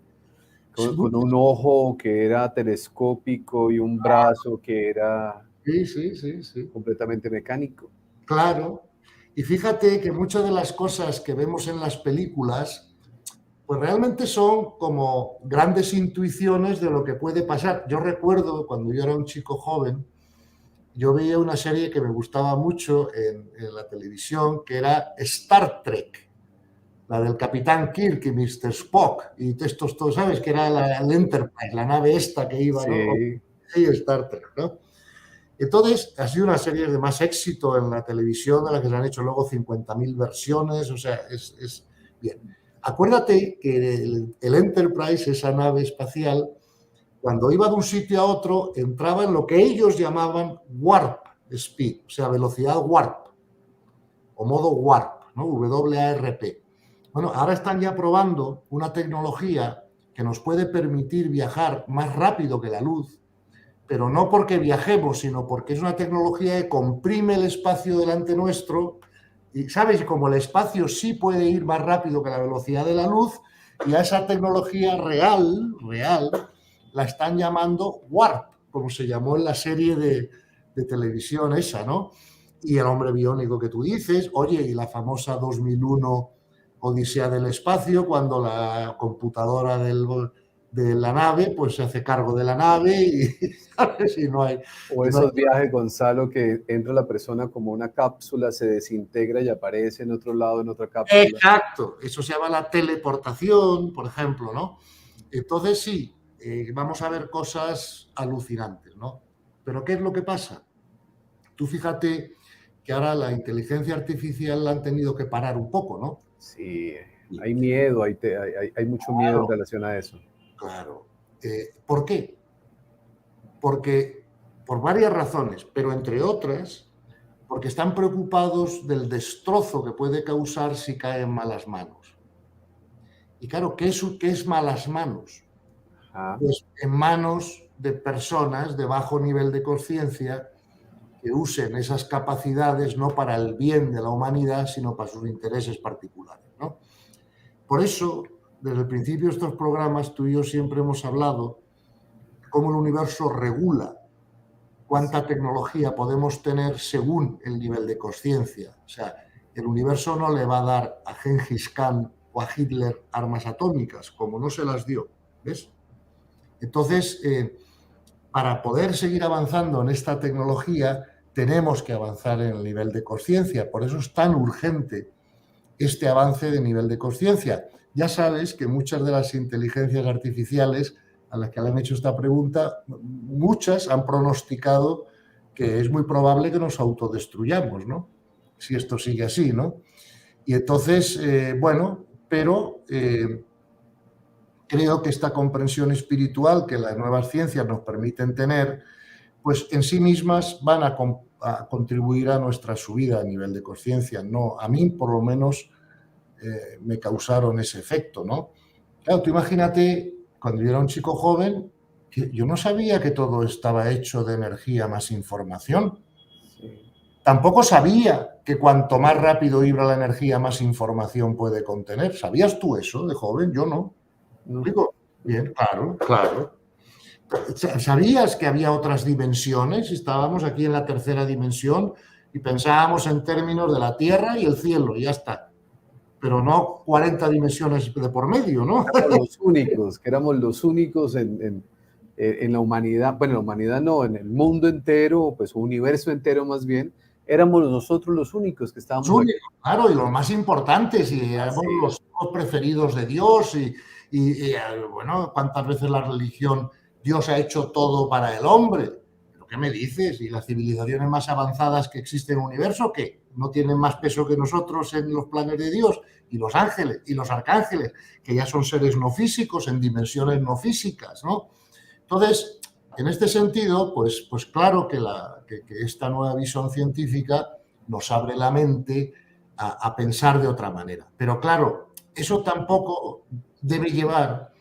sí, Con un ojo que era telescópico y un brazo que era sí, sí, sí, sí, completamente mecánico. claro. Y fíjate que muchas de las cosas que vemos en las películas, pues realmente son como grandes intuiciones de lo que puede pasar. Yo recuerdo cuando yo era un chico joven, yo veía una serie que me gustaba mucho en la televisión, que era Star Trek, la del Capitán Kirk y Mr. Spock, y estos todos, ¿sabes? Que era el Enterprise, la nave esta que iba, ¿no? Sí, Sí, Star Trek, ¿no? Entonces, ha sido una serie de más éxito en la televisión, de la que se han hecho luego 50.000 versiones, o sea, es bien. Acuérdate que el Enterprise, esa nave espacial, cuando iba de un sitio a otro, entraba en lo que ellos llamaban warp speed, o sea, velocidad warp, o modo warp, ¿no? WARP. Bueno, ahora están ya probando una tecnología que nos puede permitir viajar más rápido que la luz, pero no porque viajemos, sino porque es una tecnología que comprime el espacio delante nuestro y, ¿sabes? Como el espacio sí puede ir más rápido que la velocidad de la luz, y a esa tecnología real, la están llamando Warp, como se llamó en la serie de televisión esa, ¿no? Y el hombre biónico que tú dices, oye, y la famosa 2001 Odisea del Espacio, cuando la computadora de la nave pues se hace cargo de la nave y, ¿sabes? o Y no hay... esos viajes, Gonzalo, que entra la persona como una cápsula, se desintegra y aparece en otro lado, en otra cápsula. Exacto, eso se llama la teleportación, por ejemplo, ¿no? Entonces sí, vamos a ver cosas alucinantes, ¿no? Pero ¿qué es lo que pasa? Tú fíjate que ahora la inteligencia artificial la han tenido que parar un poco, ¿no? Sí, hay miedo, hay mucho miedo en Claro, relación a eso. claro. ¿Por qué? Porque por varias razones, pero entre otras, porque están preocupados del destrozo que puede causar si cae en malas manos. Y claro, qué es malas manos? Ajá. Pues en manos de personas de bajo nivel de conciencia que usen esas capacidades no para el bien de la humanidad, sino para sus intereses particulares, ¿no? Por eso, desde el principio de estos programas, tú y yo siempre hemos hablado de cómo el universo regula cuánta tecnología podemos tener según el nivel de conciencia. O sea, el universo no le va a dar a Gengis Khan o a Hitler armas atómicas, como no se las dio, ¿ves? Entonces, para poder seguir avanzando en esta tecnología, tenemos que avanzar en el nivel de conciencia. Por eso es tan urgente este avance de nivel de conciencia. Ya sabes que muchas de las inteligencias artificiales a las que le han hecho esta pregunta, muchas han pronosticado que es muy probable que nos autodestruyamos, ¿no? Si esto sigue así, ¿no? Y entonces, bueno, pero creo que esta comprensión espiritual que las nuevas ciencias nos permiten tener, pues en sí mismas van a contribuir a nuestra subida a nivel de conciencia. No, a mí, por lo menos, me causaron ese efecto, ¿no? Claro, tú imagínate, cuando yo era un chico joven, que yo no sabía que todo estaba hecho de energía más información. Sí. Tampoco sabía que cuanto más rápido vibra la energía, más información puede contener. ¿Sabías tú eso de joven? Yo no. No. Digo, bien, claro, claro. ¿Sabías que había otras dimensiones? Estábamos aquí en la tercera dimensión y pensábamos en términos de la Tierra y el cielo, y ya está. Pero no 40 dimensiones de por medio, ¿no? Éramos los únicos, que éramos los únicos en la humanidad, bueno, en la humanidad no, en el mundo entero, pues un universo entero más bien, éramos nosotros los únicos que Los estábamos aquí. únicos, claro, y los más importantes, y éramos Así. los preferidos de Dios, bueno, cuántas veces la religión, Dios ha hecho todo para el hombre, pero ¿qué me dices? ¿Y las civilizaciones más avanzadas que existen en el universo, qué? ¿No tienen más peso que nosotros en los planes de Dios? Y los ángeles y los arcángeles, que ya son seres no físicos, en dimensiones no físicas, ¿no? Entonces, en este sentido, pues claro que esta nueva visión científica nos abre la mente a pensar de otra manera. Pero claro, eso tampoco debe llevar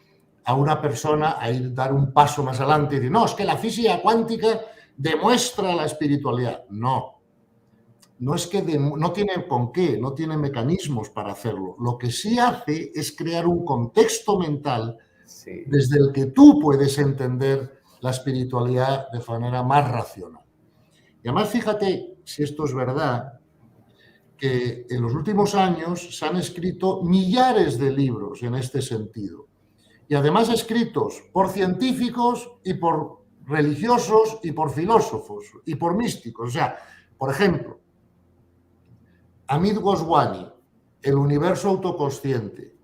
a una persona a dar un paso más adelante y decir, no, es que la física cuántica demuestra la espiritualidad. No, no es que no tiene con qué, no tiene mecanismos para hacerlo. Lo que sí hace es crear un contexto mental desde el que tú puedes entender la espiritualidad de manera más racional. Y además, fíjate, si esto es verdad, que en los últimos años se han escrito millares de libros en este sentido. Y además escritos por científicos y por religiosos y por filósofos y por místicos. O sea, por ejemplo, Amit Goswami, El universo autoconsciente,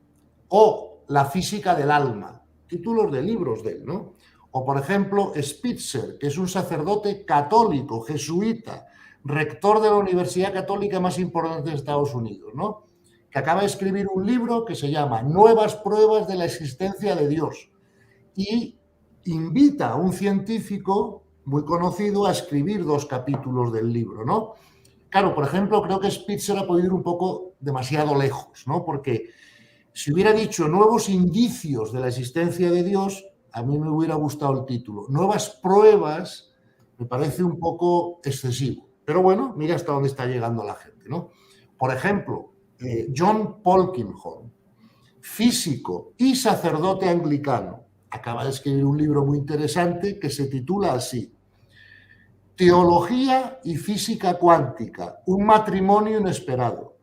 o La física del alma, títulos de libros de él, ¿no? O, por ejemplo, Spitzer, que es un sacerdote católico, jesuita, rector de la universidad católica más importante de Estados Unidos, ¿no? Que acaba de escribir un libro que se llama Nuevas pruebas de la existencia de Dios y invita a un científico muy conocido a escribir 2 capítulos del libro, ¿no? Claro, por ejemplo, creo que Spitzer ha podido ir un poco demasiado lejos, ¿no? Porque si hubiera dicho nuevos indicios de la existencia de Dios, a mí me hubiera gustado el título. Nuevas pruebas me parece un poco excesivo. Pero bueno, mira hasta dónde está llegando la gente, ¿no? Por ejemplo, John Polkinghorne, físico y sacerdote anglicano, acaba de escribir un libro muy interesante que se titula así: Teología y física cuántica, un matrimonio inesperado.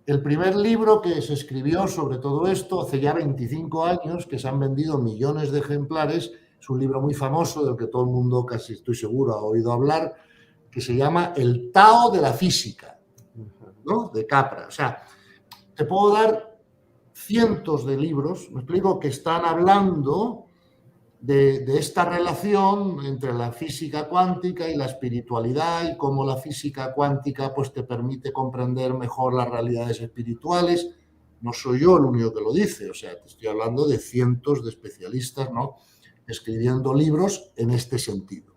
El primer libro que se escribió sobre todo esto hace ya 25 años, que se han vendido millones de ejemplares, es un libro muy famoso del que todo el mundo, casi estoy seguro, ha oído hablar, que se llama El Tao de la física, ¿no? De Capra. O sea, te puedo dar cientos de libros, me explico, que están hablando de esta relación entre la física cuántica y la espiritualidad y cómo la física cuántica pues, te permite comprender mejor las realidades espirituales. No soy yo el único que lo dice, o sea, te estoy hablando de cientos de especialistas, ¿no?, escribiendo libros en este sentido.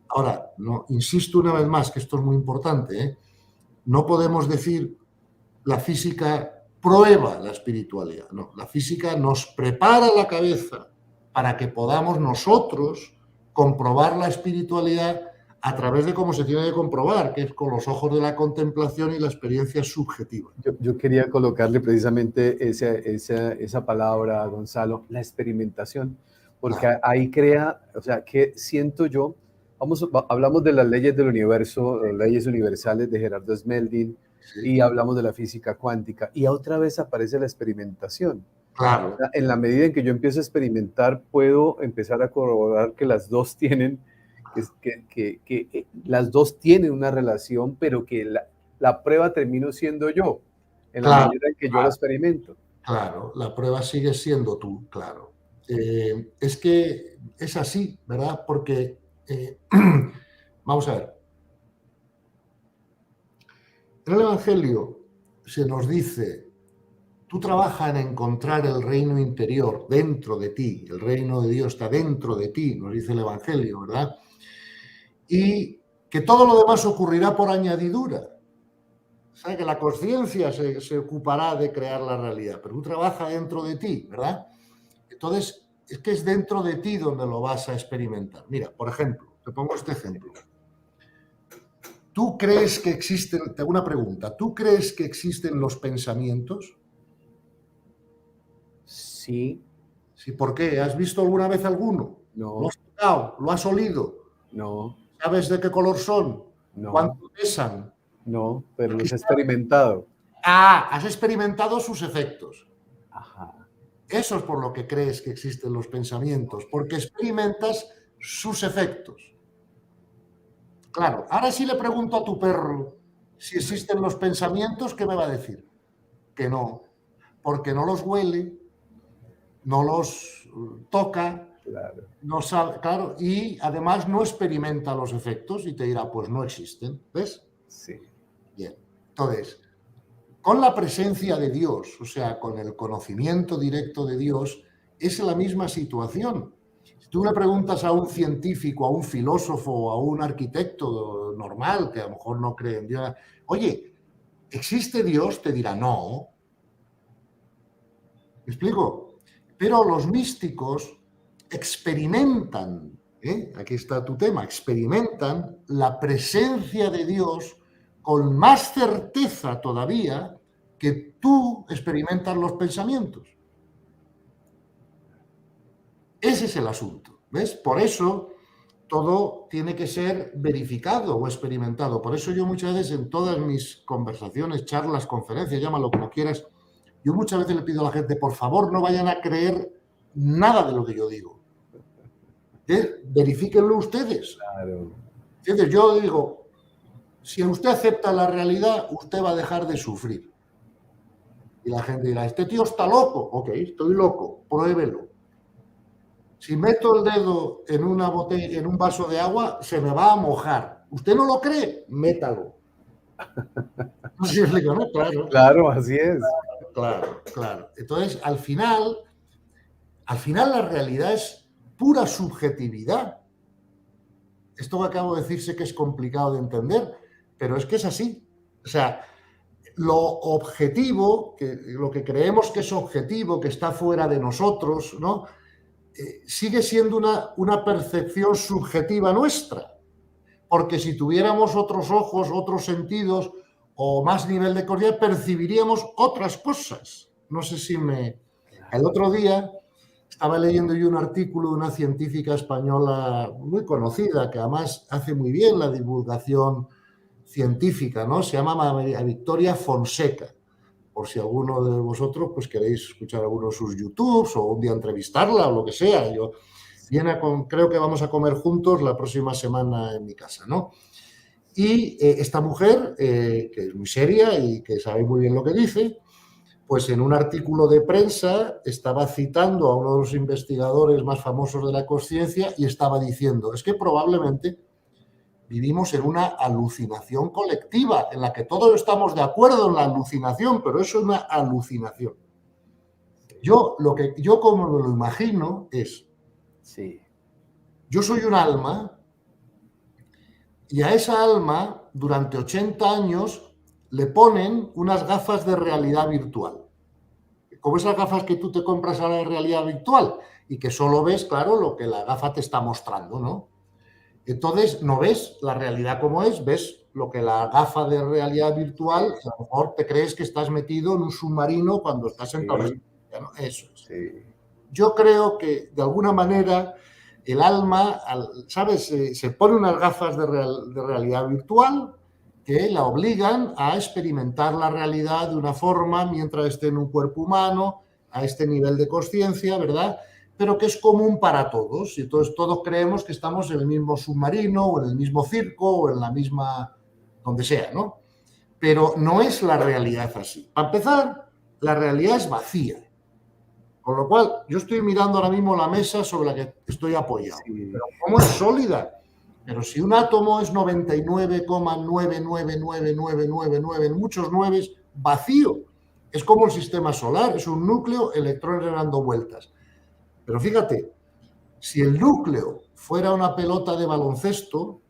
Ahora, no, insisto una vez más que esto es muy importante, ¿eh? No podemos decir la física prueba la espiritualidad, no, la física nos prepara la cabeza para que podamos nosotros comprobar la espiritualidad a través de cómo se tiene que comprobar, que es con los ojos de la contemplación y la experiencia subjetiva. Yo quería colocarle precisamente esa palabra, Gonzalo, la experimentación, porque ahí crea, o sea, que siento yo, hablamos de las leyes del universo, las leyes universales de Gerardo Smeldin, y hablamos de la física cuántica, y otra vez aparece la experimentación. Claro. O sea, en la medida en que yo empiezo a experimentar, puedo empezar a corroborar que las dos tienen, que las dos tienen una relación, pero que la prueba termino siendo yo, en la medida en que yo lo experimento. Claro, la prueba sigue siendo tú, claro. Es que es así, ¿verdad? Porque, vamos a ver, en el Evangelio se nos dice, tú trabajas en encontrar el reino interior dentro de ti, el reino de Dios está dentro de ti, nos dice el Evangelio, ¿verdad? Y que todo lo demás ocurrirá por añadidura. O sea, que la conciencia se ocupará de crear la realidad, pero tú trabajas dentro de ti, ¿verdad? Entonces, es que es dentro de ti donde lo vas a experimentar. Mira, por ejemplo, te pongo este ejemplo. ¿Tú crees que existen, te hago una pregunta, ¿tú crees que existen los pensamientos? Sí. Sí, ¿por qué? ¿Has visto alguna vez alguno? No. ¿Lo has tocado? ¿Lo has olido? No. ¿Sabes de qué color son? No. ¿Cuánto pesan? No, pero los he experimentado. Ah, has experimentado sus efectos. Ajá. Eso es por lo que crees que existen los pensamientos, porque experimentas sus efectos. Claro, ahora si le pregunto a tu perro si existen los pensamientos, ¿qué me va a decir? Que no, porque no los huele, no los toca, Claro, No sabe, claro, y además no experimenta los efectos y te dirá, pues no existen. ¿Ves? sí, Bien. Entonces, con la presencia de Dios, o sea, con el conocimiento directo de Dios, es la misma situación. Si tú le preguntas a un científico, a un filósofo, a un arquitecto normal, que a lo mejor no cree en Dios, oye, ¿existe Dios? Te dirá, no. ¿Me explico? Pero los místicos experimentan, aquí está tu tema, experimentan la presencia de Dios con más certeza todavía que tú experimentas los pensamientos. Ese es el asunto, ¿ves? Por eso todo tiene que ser verificado o experimentado. Por eso yo muchas veces en todas mis conversaciones, charlas, conferencias, llámalo como quieras, yo muchas veces le pido a la gente, por favor, no vayan a creer nada de lo que yo digo. Verifíquenlo ustedes. claro. ¿Entiendes? Yo digo, si usted acepta la realidad, usted va a dejar de sufrir. Y la gente dirá, este tío está loco. Ok, estoy loco, pruébelo. Si meto el dedo en una botella, en un vaso de agua, se me va a mojar. ¿Usted no lo cree? Métalo. No sé si explico, ¿no? Claro, Claro, así es. claro, claro. Entonces, al final la realidad es pura subjetividad. Esto que acabo de decir sé que es complicado de entender, pero es que es así. O sea, lo objetivo, lo que creemos que es objetivo, que está fuera de nosotros, ¿no? Sigue siendo una percepción subjetiva nuestra. Porque si tuviéramos otros ojos, otros sentidos o más nivel de conciencia, percibiríamos otras cosas. No sé si me... El otro día estaba leyendo yo un artículo de una científica española muy conocida, que además hace muy bien la divulgación científica, ¿no? Se llama María Victoria Fonseca. Por si alguno de vosotros pues queréis escuchar alguno de sus YouTubes o un día entrevistarla o lo que sea. Yo creo que vamos a comer juntos la próxima semana en mi casa, ¿no? Y esta mujer, que es muy seria y que sabe muy bien lo que dice, pues en un artículo de prensa estaba citando a uno de los investigadores más famosos de la consciencia y estaba diciendo, es que probablemente vivimos en una alucinación colectiva, en la que todos estamos de acuerdo en la alucinación, pero eso es una alucinación. Yo como me lo imagino es, Sí, yo soy un alma y a esa alma durante 80 años le ponen unas gafas de realidad virtual. Como esas gafas que tú te compras ahora de realidad virtual y que solo ves, claro, lo que la gafa te está mostrando, ¿no? Entonces no ves la realidad como es, ves lo que la gafa de realidad virtual, a lo mejor te crees que estás metido en un submarino cuando estás en Torres. sí, ¿No? Eso es. sí. Yo creo que de alguna manera el alma, ¿sabes? Se pone unas gafas de realidad virtual que la obligan a experimentar la realidad de una forma mientras esté en un cuerpo humano, a este nivel de conciencia, ¿verdad? Pero que es común para todos. Y entonces todos creemos que estamos en el mismo submarino o en el mismo circo o en la misma, donde sea, ¿no? Pero no es la realidad así. Para empezar, la realidad es vacía. Con lo cual, yo estoy mirando ahora mismo la mesa sobre la que estoy apoyado. Sí, Pero ¿cómo es sólida? Pero si un átomo es 99,9999999 en muchos nueves, vacío. Es como el sistema solar, es un núcleo, electrones dando vueltas. Pero fíjate, si el núcleo fuera una pelota de baloncesto,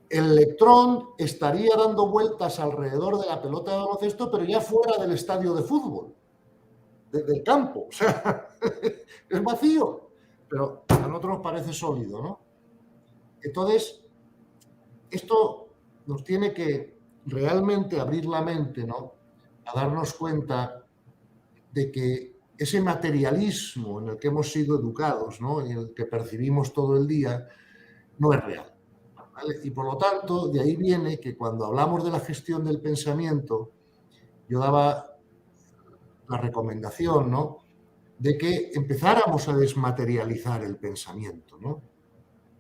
el electrón estaría dando vueltas alrededor de la pelota de baloncesto, pero ya fuera del estadio de fútbol, del campo. O sea, es vacío, pero a nosotros nos parece sólido, ¿no? Entonces, esto nos tiene que realmente abrir la mente, ¿no? A darnos cuenta de que ese materialismo en el que hemos sido educados, ¿no? En el que percibimos todo el día, no es real. ¿Vale? Y por lo tanto, de ahí viene que cuando hablamos de la gestión del pensamiento, yo daba la recomendación, ¿no? De que empezáramos a desmaterializar el pensamiento, ¿no?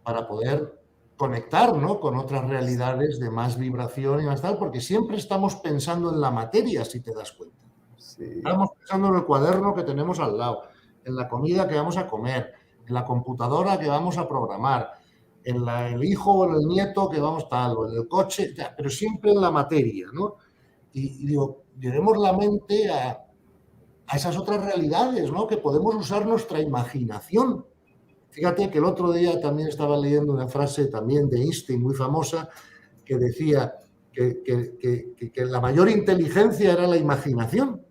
Para poder conectar, ¿no? Con otras realidades de más vibración y más tal, porque siempre estamos pensando en la materia, si te das cuenta. sí, Estamos pensando en el cuaderno que tenemos al lado, en la comida que vamos a comer, en la computadora que vamos a programar, en el hijo o en el nieto que vamos tal, o en el coche, ya, pero siempre en la materia, ¿no? Y digo, llevemos la mente a esas otras realidades, ¿no? Que podemos usar nuestra imaginación. Fíjate que el otro día también estaba leyendo una frase también de Einstein muy famosa que decía que la mayor inteligencia era la imaginación.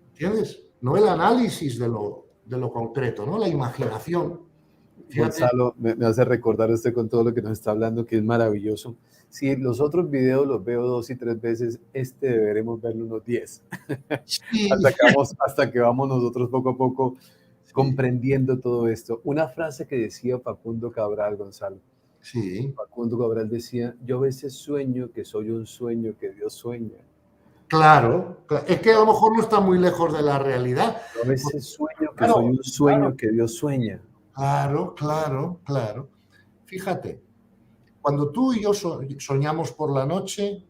¿Entiendes? No el análisis de lo concreto, ¿no? La imaginación. Fíjate. Gonzalo, me hace recordar usted con todo lo que nos está hablando, que es maravilloso. Si los otros videos los veo 2 y 3 veces, deberemos verlo unos 10. Sí, hasta que vamos nosotros poco a poco comprendiendo todo esto. Una frase que decía Facundo Cabral, Gonzalo. sí. Facundo Cabral decía, yo a veces sueño que soy un sueño que Dios sueña. Claro, es que a lo mejor no está muy lejos de la realidad. Yo a veces sueño que Claro, soy un sueño claro. que Dios sueña. Claro, claro, claro. Fíjate, cuando tú y yo soñamos por la noche,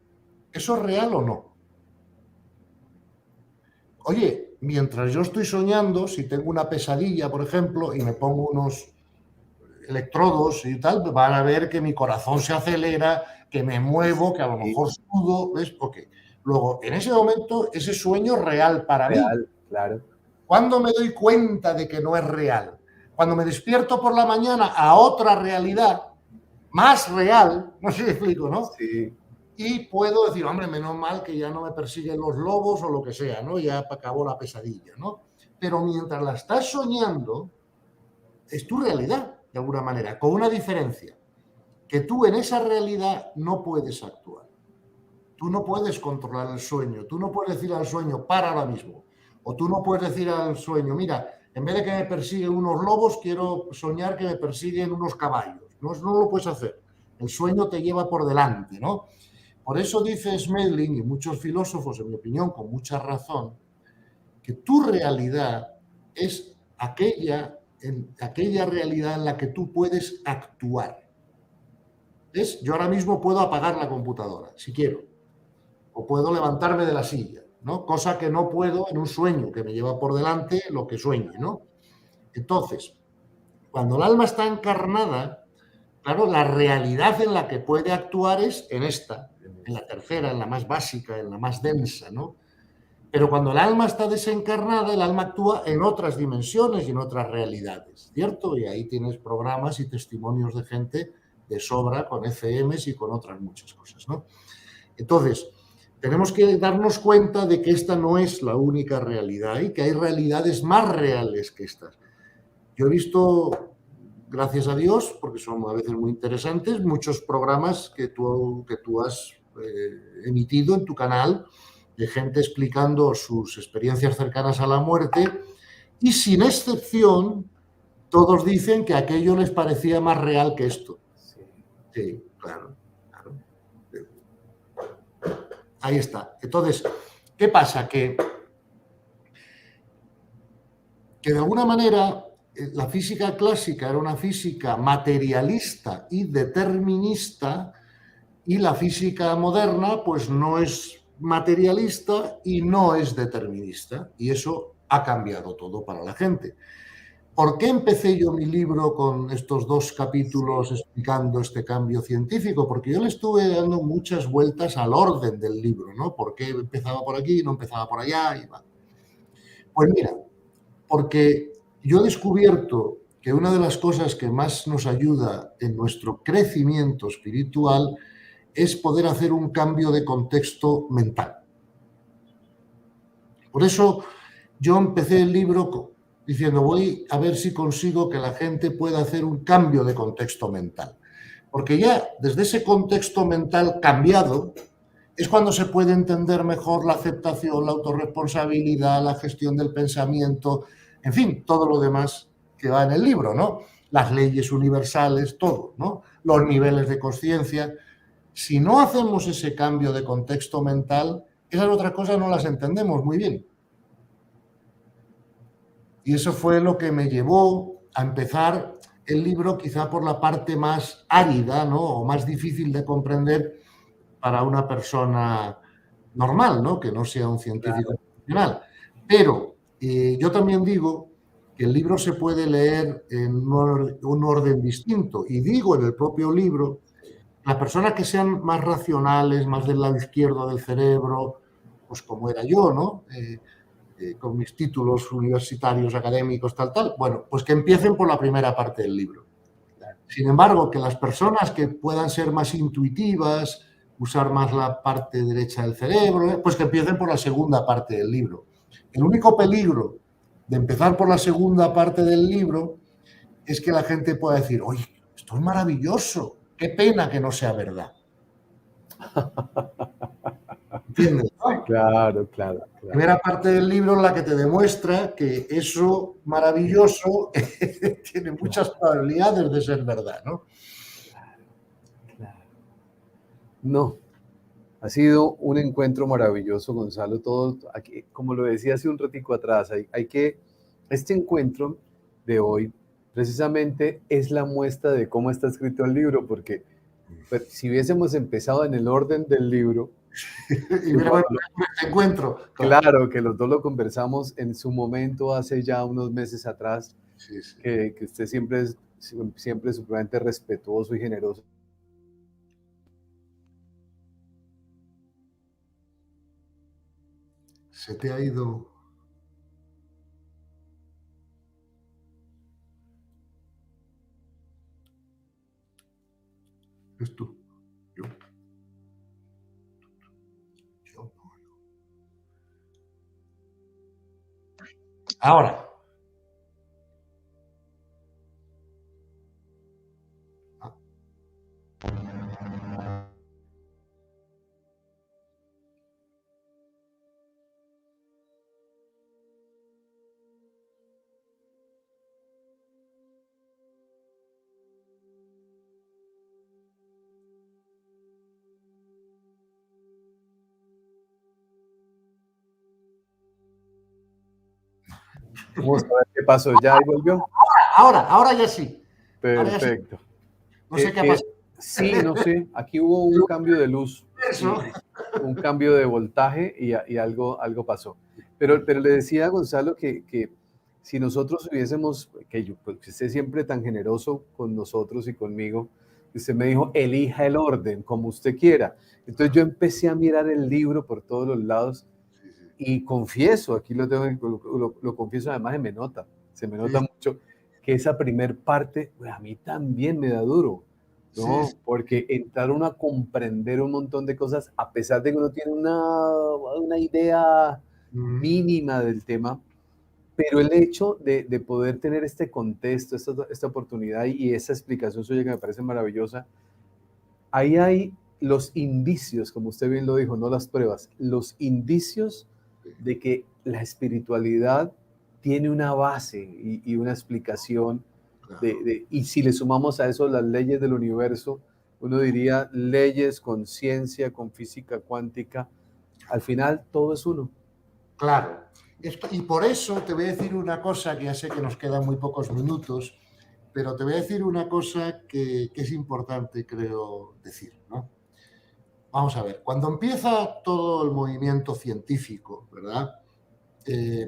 ¿eso es real o no? Oye, mientras yo estoy soñando, si tengo una pesadilla, por ejemplo, y me pongo unos electrodos y tal, van a ver que mi corazón se acelera, que me muevo, que a lo mejor sudo, ¿ves? Ok. Luego, en ese momento, ese sueño es real para mí. Real, claro. ¿Cuándo me doy cuenta de que no es real? Cuando me despierto por la mañana a otra realidad, más real, no sé si me explico, ¿no? Sí. Y puedo decir, hombre, menos mal que ya no me persiguen los lobos o lo que sea, ¿no? Ya acabó la pesadilla, ¿no? Pero mientras la estás soñando, es tu realidad, de alguna manera, con una diferencia, que tú en esa realidad no puedes actuar. Tú no puedes controlar el sueño, tú no puedes decir al sueño, para ahora mismo. O tú no puedes decir al sueño, mira, en vez de que me persiguen unos lobos, quiero soñar que me persiguen unos caballos. No, no lo puedes hacer. El sueño te lleva por delante, ¿no? Por eso dice Smelling y muchos filósofos, en mi opinión, con mucha razón, que tu realidad es aquella realidad en la que tú puedes actuar. ¿Ves? Yo ahora mismo puedo apagar la computadora, si quiero, o puedo levantarme de la silla, ¿no? Cosa que no puedo en un sueño que me lleva por delante lo que sueñe, ¿no? Entonces, cuando el alma está encarnada, claro, la realidad en la que puede actuar es en esta, en la tercera, en la más básica, en la más densa, ¿no? Pero cuando el alma está desencarnada, el alma actúa en otras dimensiones y en otras realidades, ¿cierto? Y ahí tienes programas y testimonios de gente de sobra con FMs y con otras muchas cosas, ¿no? Entonces, tenemos que darnos cuenta de que esta no es la única realidad y que hay realidades más reales que estas. Yo he visto, gracias a Dios, porque son a veces muy interesantes, muchos programas que tú has emitido en tu canal de gente explicando sus experiencias cercanas a la muerte y sin excepción todos dicen que aquello les parecía más real que esto. Sí, claro. Ahí está. Entonces, ¿qué pasa? Que de alguna manera la física clásica era una física materialista y determinista y la física moderna pues no es materialista y no es determinista y eso ha cambiado todo para la gente. ¿Por qué empecé yo mi libro con estos 2 capítulos explicando este cambio científico? Porque yo le estuve dando muchas vueltas al orden del libro, ¿no? ¿Por qué empezaba por aquí, no empezaba por allá? Y va. Pues mira, porque yo he descubierto que una de las cosas que más nos ayuda en nuestro crecimiento espiritual es poder hacer un cambio de contexto mental. Por eso yo empecé el libro diciendo, voy a ver si consigo que la gente pueda hacer un cambio de contexto mental. Porque ya desde ese contexto mental cambiado es cuando se puede entender mejor la aceptación, la autorresponsabilidad, la gestión del pensamiento, en fin, todo lo demás que va en el libro, ¿no? Las leyes universales, todo, ¿no? Los niveles de conciencia. Si no hacemos ese cambio de contexto mental, esas otras cosas no las entendemos muy bien. Y eso fue lo que me llevó a empezar el libro quizá por la parte más árida, ¿no? O más difícil de comprender para una persona normal, ¿no? Que no sea un científico profesional. Pero yo también digo que el libro se puede leer en un orden distinto. Y digo en el propio libro, las personas que sean más racionales, más del lado izquierdo del cerebro, pues como era yo, ¿no? Con mis títulos universitarios, académicos, tal, bueno, pues que empiecen por la primera parte del libro. Sin embargo, que las personas que puedan ser más intuitivas, usar más la parte derecha del cerebro, pues que empiecen por la segunda parte del libro. El único peligro de empezar por la segunda parte del libro es que la gente pueda decir, oye, esto es maravilloso, qué pena que no sea verdad. ¿Entiendes? Sí, ¿No? claro, claro, La claro. primera parte del libro en la que te demuestra que eso maravilloso tiene muchas probabilidades de ser verdad, ¿no? Claro. No, ha sido un encuentro maravilloso, Gonzalo. Todo aquí, como lo decía hace un ratico atrás, este encuentro de hoy precisamente es la muestra de cómo está escrito el libro, porque si hubiésemos empezado en el orden del libro, Y que mira, bueno, este encuentro, claro. claro, que los dos lo conversamos en su momento hace ya unos meses atrás, Sí, sí. que usted siempre es supremamente respetuoso y generoso. Se te ha ido. Es tú. Yo. Yo. Ahora. Vamos a ver qué pasó. ¿Ya ahí volvió? Ahora ya sí. Ahora ya sí. Perfecto. No sé qué ha pasado. Sí, no sé. Aquí hubo un cambio de luz Eso. y un cambio de voltaje y algo pasó. Pero le decía a Gonzalo que si nosotros hubiésemos, pues, que usted siempre tan generoso con nosotros y conmigo, usted me dijo, elija el orden, como usted quiera. Entonces yo empecé a mirar el libro por todos los lados y confieso, aquí lo confieso, además se me nota Sí, mucho, que esa primer parte, pues, a mí también me da duro, sí, ¿no? Porque entrar uno a comprender un montón de cosas, a pesar de que uno tiene una idea mínima del tema, pero el hecho de poder tener este contexto, esta oportunidad y esa explicación suya que me parece maravillosa, ahí hay los indicios, como usted bien lo dijo, no las pruebas, los indicios de que la espiritualidad tiene una base y una explicación claro. y si le sumamos a eso las leyes del universo, uno diría leyes con ciencia, con física cuántica, al final todo es uno. Claro. Y por eso te voy a decir una cosa que ya sé que nos quedan muy pocos minutos, pero te voy a decir una cosa que es importante, creo, decir, ¿no? Vamos a ver, cuando empieza todo el movimiento científico, ¿verdad?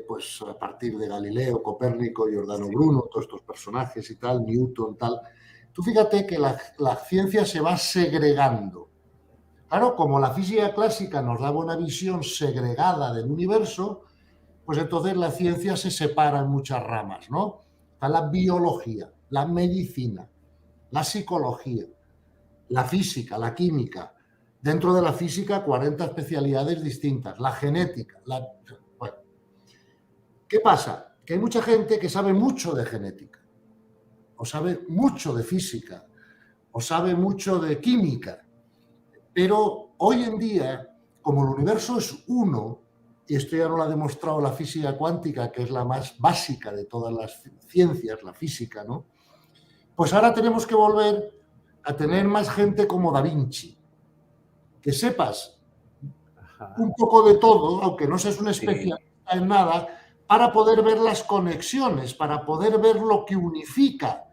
Pues a partir de Galileo, Copérnico, Giordano Sí, Bruno, todos estos personajes y tal, Newton, tal, tú fíjate que la ciencia se va segregando. Claro, como la física clásica nos daba una visión segregada del universo, pues entonces la ciencia se separa en muchas ramas, ¿no? Está la biología, la medicina, la psicología, la física, la química. Dentro de la física, 40 especialidades distintas, la genética. Bueno, ¿qué pasa? Que hay mucha gente que sabe mucho de genética, o sabe mucho de física, o sabe mucho de química, pero hoy en día, como el universo es uno, y esto ya no lo ha demostrado la física cuántica, que es la más básica de todas las ciencias, la física, ¿no? Pues ahora tenemos que volver a tener más gente como Da Vinci, que sepas ajá, un poco de todo, aunque no seas un sí, especialista en nada, para poder ver las conexiones, para poder ver lo que unifica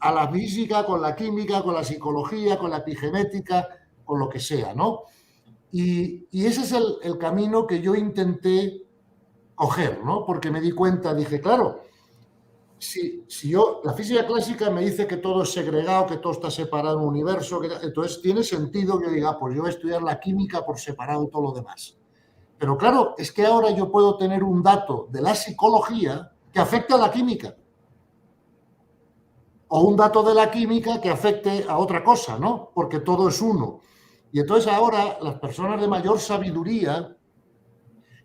a la física con la química, con la psicología, con la epigenética, con lo que sea, ¿no? Y ese es el camino que yo intenté coger, ¿no? Porque me di cuenta, dije, claro, la física clásica me dice que todo es segregado, que todo está separado en un universo, entonces tiene sentido que yo diga, pues yo voy a estudiar la química por separado y todo lo demás. Pero claro, es que ahora yo puedo tener un dato de la psicología que afecte a la química. O un dato de la química que afecte a otra cosa, ¿no? Porque todo es uno. Y entonces ahora las personas de mayor sabiduría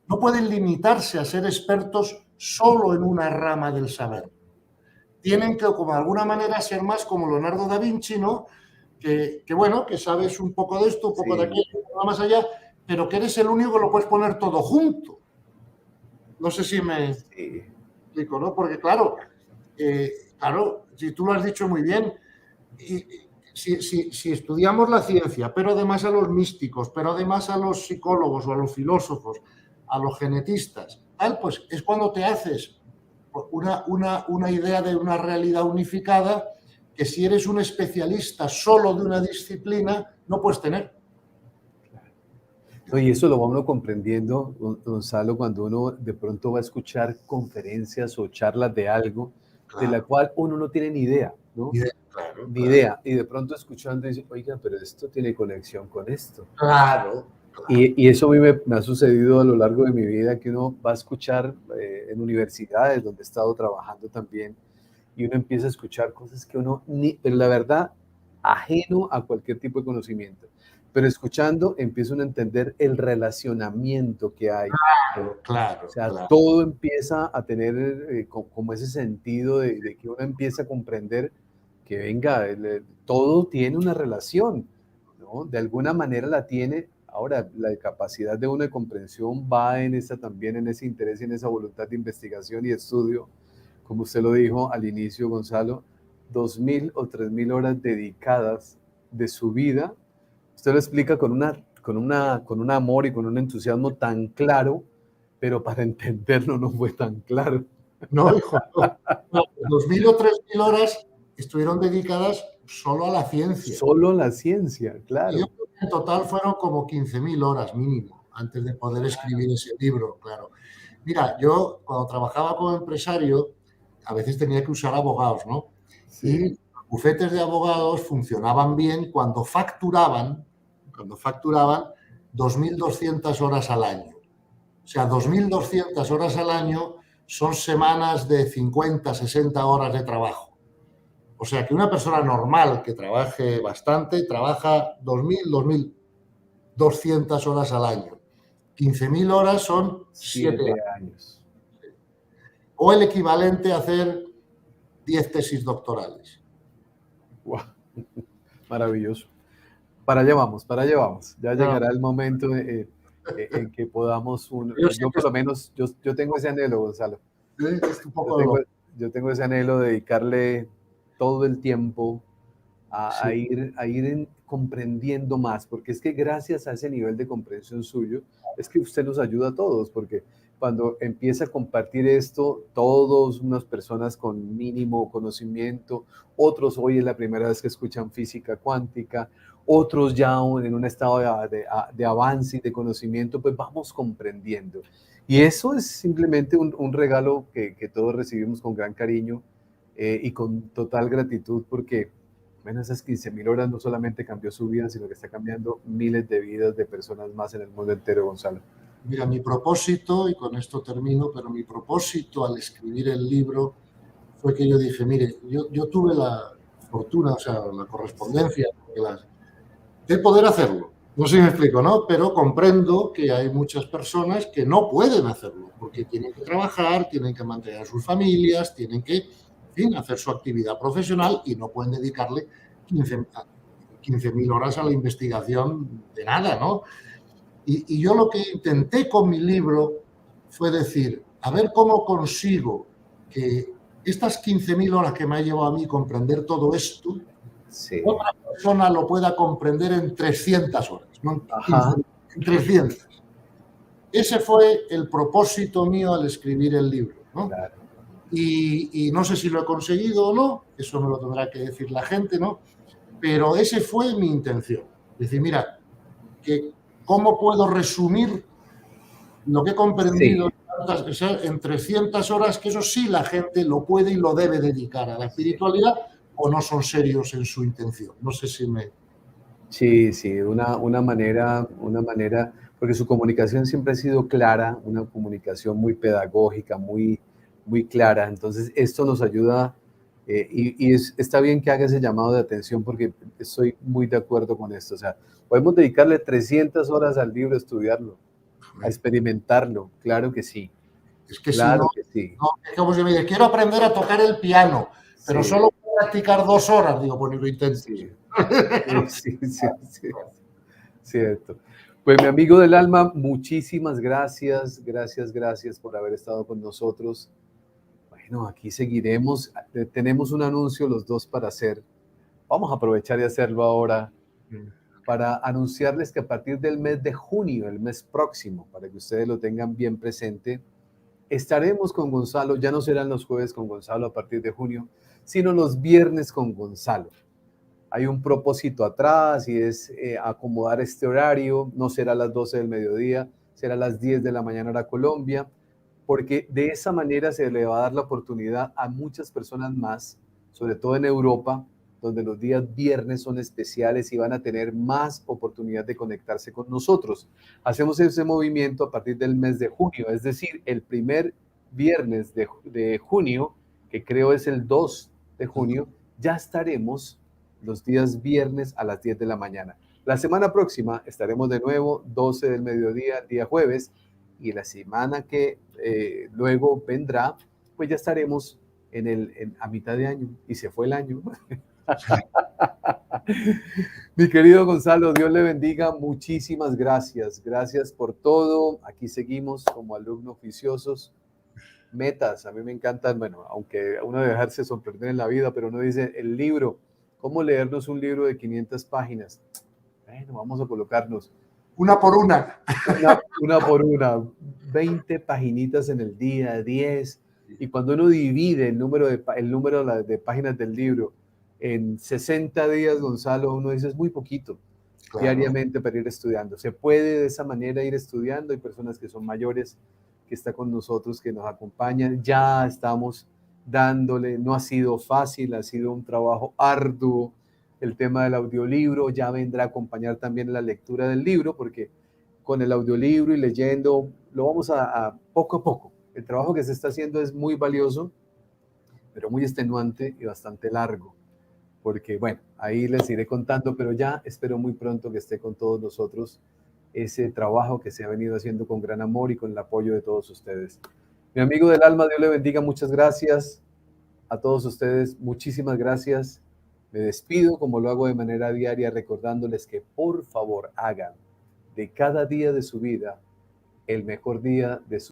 no pueden limitarse a ser expertos solo en una rama del saber. Tienen que, como de alguna manera, ser más como Leonardo da Vinci, ¿no? Que bueno, que sabes un poco de esto, un poco de aquello, un poco más allá, pero que eres el único que lo puedes poner todo junto. No sé si me explico, ¿no? Porque claro, si tú lo has dicho muy bien, si estudiamos la ciencia, pero además a los místicos, pero además a los psicólogos o a los filósofos, a los genetistas, pues es cuando te haces una idea de una realidad unificada que si eres un especialista solo de una disciplina, no puedes tener. Y eso lo va uno comprendiendo, Gonzalo, cuando uno de pronto va a escuchar conferencias o charlas de algo de la cual uno no tiene ni idea, ¿no? Ni idea. Y de pronto escuchando dice, oiga, pero esto tiene conexión con esto. Claro. Y eso a mí me ha sucedido a lo largo de mi vida, que uno va a escuchar en universidades donde he estado trabajando también, y uno empieza a escuchar cosas que uno, pero la verdad, ajeno a cualquier tipo de conocimiento. Pero escuchando empieza uno a entender el relacionamiento que hay. Claro. O sea, todo empieza a tener como ese sentido de que uno empieza a comprender que venga, todo tiene una relación, ¿no? De alguna manera la tiene. Ahora, la capacidad de uno de comprensión va también en ese interés y en esa voluntad de investigación y estudio, como usted lo dijo al inicio, Gonzalo, 2.000 o 3.000 horas dedicadas de su vida. Usted lo explica con un amor y con un entusiasmo tan claro, pero para entenderlo no fue tan claro. No, hijo, no. 2.000 o 3.000 horas estuvieron dedicadas solo a la ciencia. Solo a la ciencia, claro. Yo creo que en total fueron como 15.000 horas mínimo antes de poder escribir ese libro, claro. Mira, yo cuando trabajaba como empresario, a veces tenía que usar abogados, ¿no? Sí. Y los bufetes de abogados funcionaban bien cuando facturaban 2.200 horas al año. O sea, 2.200 horas al año son semanas de 50, 60 horas de trabajo. O sea, que una persona normal que trabaje bastante, trabaja 2.000, 2.200 horas al año. 15.000 horas son 7 años. O el equivalente a hacer 10 tesis doctorales. Wow. Maravilloso. Para allá vamos. Ya llegará el momento en que podamos, yo por lo menos, yo tengo ese anhelo, Gonzalo. Yo tengo ese anhelo de dedicarle todo el tiempo a ir comprendiendo más, porque es que gracias a ese nivel de comprensión suyo, es que usted nos ayuda a todos, porque cuando empieza a compartir esto, todos unas personas con mínimo conocimiento, otros hoy es la primera vez que escuchan física cuántica, otros ya en un estado de avance y de conocimiento, pues vamos comprendiendo. Y eso es simplemente un regalo que todos recibimos con gran cariño y con total gratitud, porque bueno, esas 15.000 horas no solamente cambió su vida, sino que está cambiando miles de vidas de personas más en el mundo entero, Gonzalo. Mira, mi propósito, y con esto termino, pero mi propósito al escribir el libro fue que yo dije, mire, yo tuve la fortuna, o sea, la correspondencia de poder hacerlo. No sé si me explico, ¿no? Pero comprendo que hay muchas personas que no pueden hacerlo, porque tienen que trabajar, tienen que mantener a sus familias, tienen que, en fin, hacer su actividad profesional y no pueden dedicarle 15.000 horas a la investigación de nada, ¿no? Y yo lo que intenté con mi libro fue decir, a ver cómo consigo que estas 15.000 horas que me ha llevado a mí comprender todo esto, otra persona lo pueda comprender en 300 horas, no en 15, en 300. Ese fue el propósito mío al escribir el libro, ¿no? Claro. Y no sé si lo he conseguido o no, eso me lo tendrá que decir la gente, ¿no? Pero ese fue mi intención. Decir, mira, ¿cómo puedo resumir lo que he comprendido en 300 horas, que eso sí la gente lo puede y lo debe dedicar a la espiritualidad, o no son serios en su intención. No sé si me... Sí, sí, una manera, porque su comunicación siempre ha sido clara, una comunicación muy pedagógica, muy clara. Entonces, esto nos ayuda está bien que haga ese llamado de atención porque estoy muy de acuerdo con esto. O sea, podemos dedicarle 300 horas al libro, a estudiarlo, a experimentarlo. Claro que sí, Es que si claro no, que sí. no, es como si me dices, quiero aprender a tocar el piano, pero Sí, solo puedo practicar 2 horas. Digo, pues ni lo intentes. sí, sí. Cierto. Pues mi amigo del alma, muchísimas gracias, gracias por haber estado con nosotros. Bueno, aquí seguiremos. Tenemos un anuncio los dos para hacer. Vamos a aprovechar y hacerlo ahora para anunciarles que a partir del mes de junio, el mes próximo, para que ustedes lo tengan bien presente, estaremos con Gonzalo. Ya no serán los jueves con Gonzalo a partir de junio, sino los viernes con Gonzalo. Hay un propósito atrás y es acomodar este horario. No será a las 12 del mediodía, será a las 10 de la mañana hora Colombia, porque de esa manera se le va a dar la oportunidad a muchas personas más, sobre todo en Europa, donde los días viernes son especiales y van a tener más oportunidad de conectarse con nosotros. Hacemos ese movimiento a partir del mes de junio, es decir, el primer viernes de junio, que creo es el 2 de junio, ya estaremos los días viernes a las 10 de la mañana. La semana próxima estaremos de nuevo 12 del mediodía, día jueves, y la semana que luego vendrá, pues ya estaremos a mitad de año, y se fue el año. Mi querido Gonzalo, Dios le bendiga, muchísimas gracias. Gracias por todo. Aquí seguimos como alumnos oficiosos. Metas, a mí me encantan, bueno, aunque uno debe dejarse sorprender en la vida, pero uno dice, el libro, ¿cómo leernos un libro de 500 páginas? Bueno, vamos a colocarnos Una por una. una por una, 20 paginitas en el día, 10, y cuando uno divide el número de páginas del libro en 60 días, Gonzalo, uno dice, es muy poquito Claro. diariamente para ir estudiando. Se puede de esa manera ir estudiando. Hay personas que son mayores, que están con nosotros, que nos acompañan. Ya estamos dándole, no ha sido fácil, ha sido un trabajo arduo. El tema del audiolibro ya vendrá a acompañar también la lectura del libro, porque con el audiolibro y leyendo lo vamos a poco a poco. El trabajo que se está haciendo es muy valioso, pero muy extenuante y bastante largo, porque bueno, ahí les iré contando, pero ya espero muy pronto que esté con todos nosotros ese trabajo que se ha venido haciendo con gran amor y con el apoyo de todos ustedes. Mi amigo del alma, Dios le bendiga, muchas gracias a todos ustedes, muchísimas gracias. Me despido como lo hago de manera diaria, recordándoles que por favor hagan de cada día de su vida el mejor día de su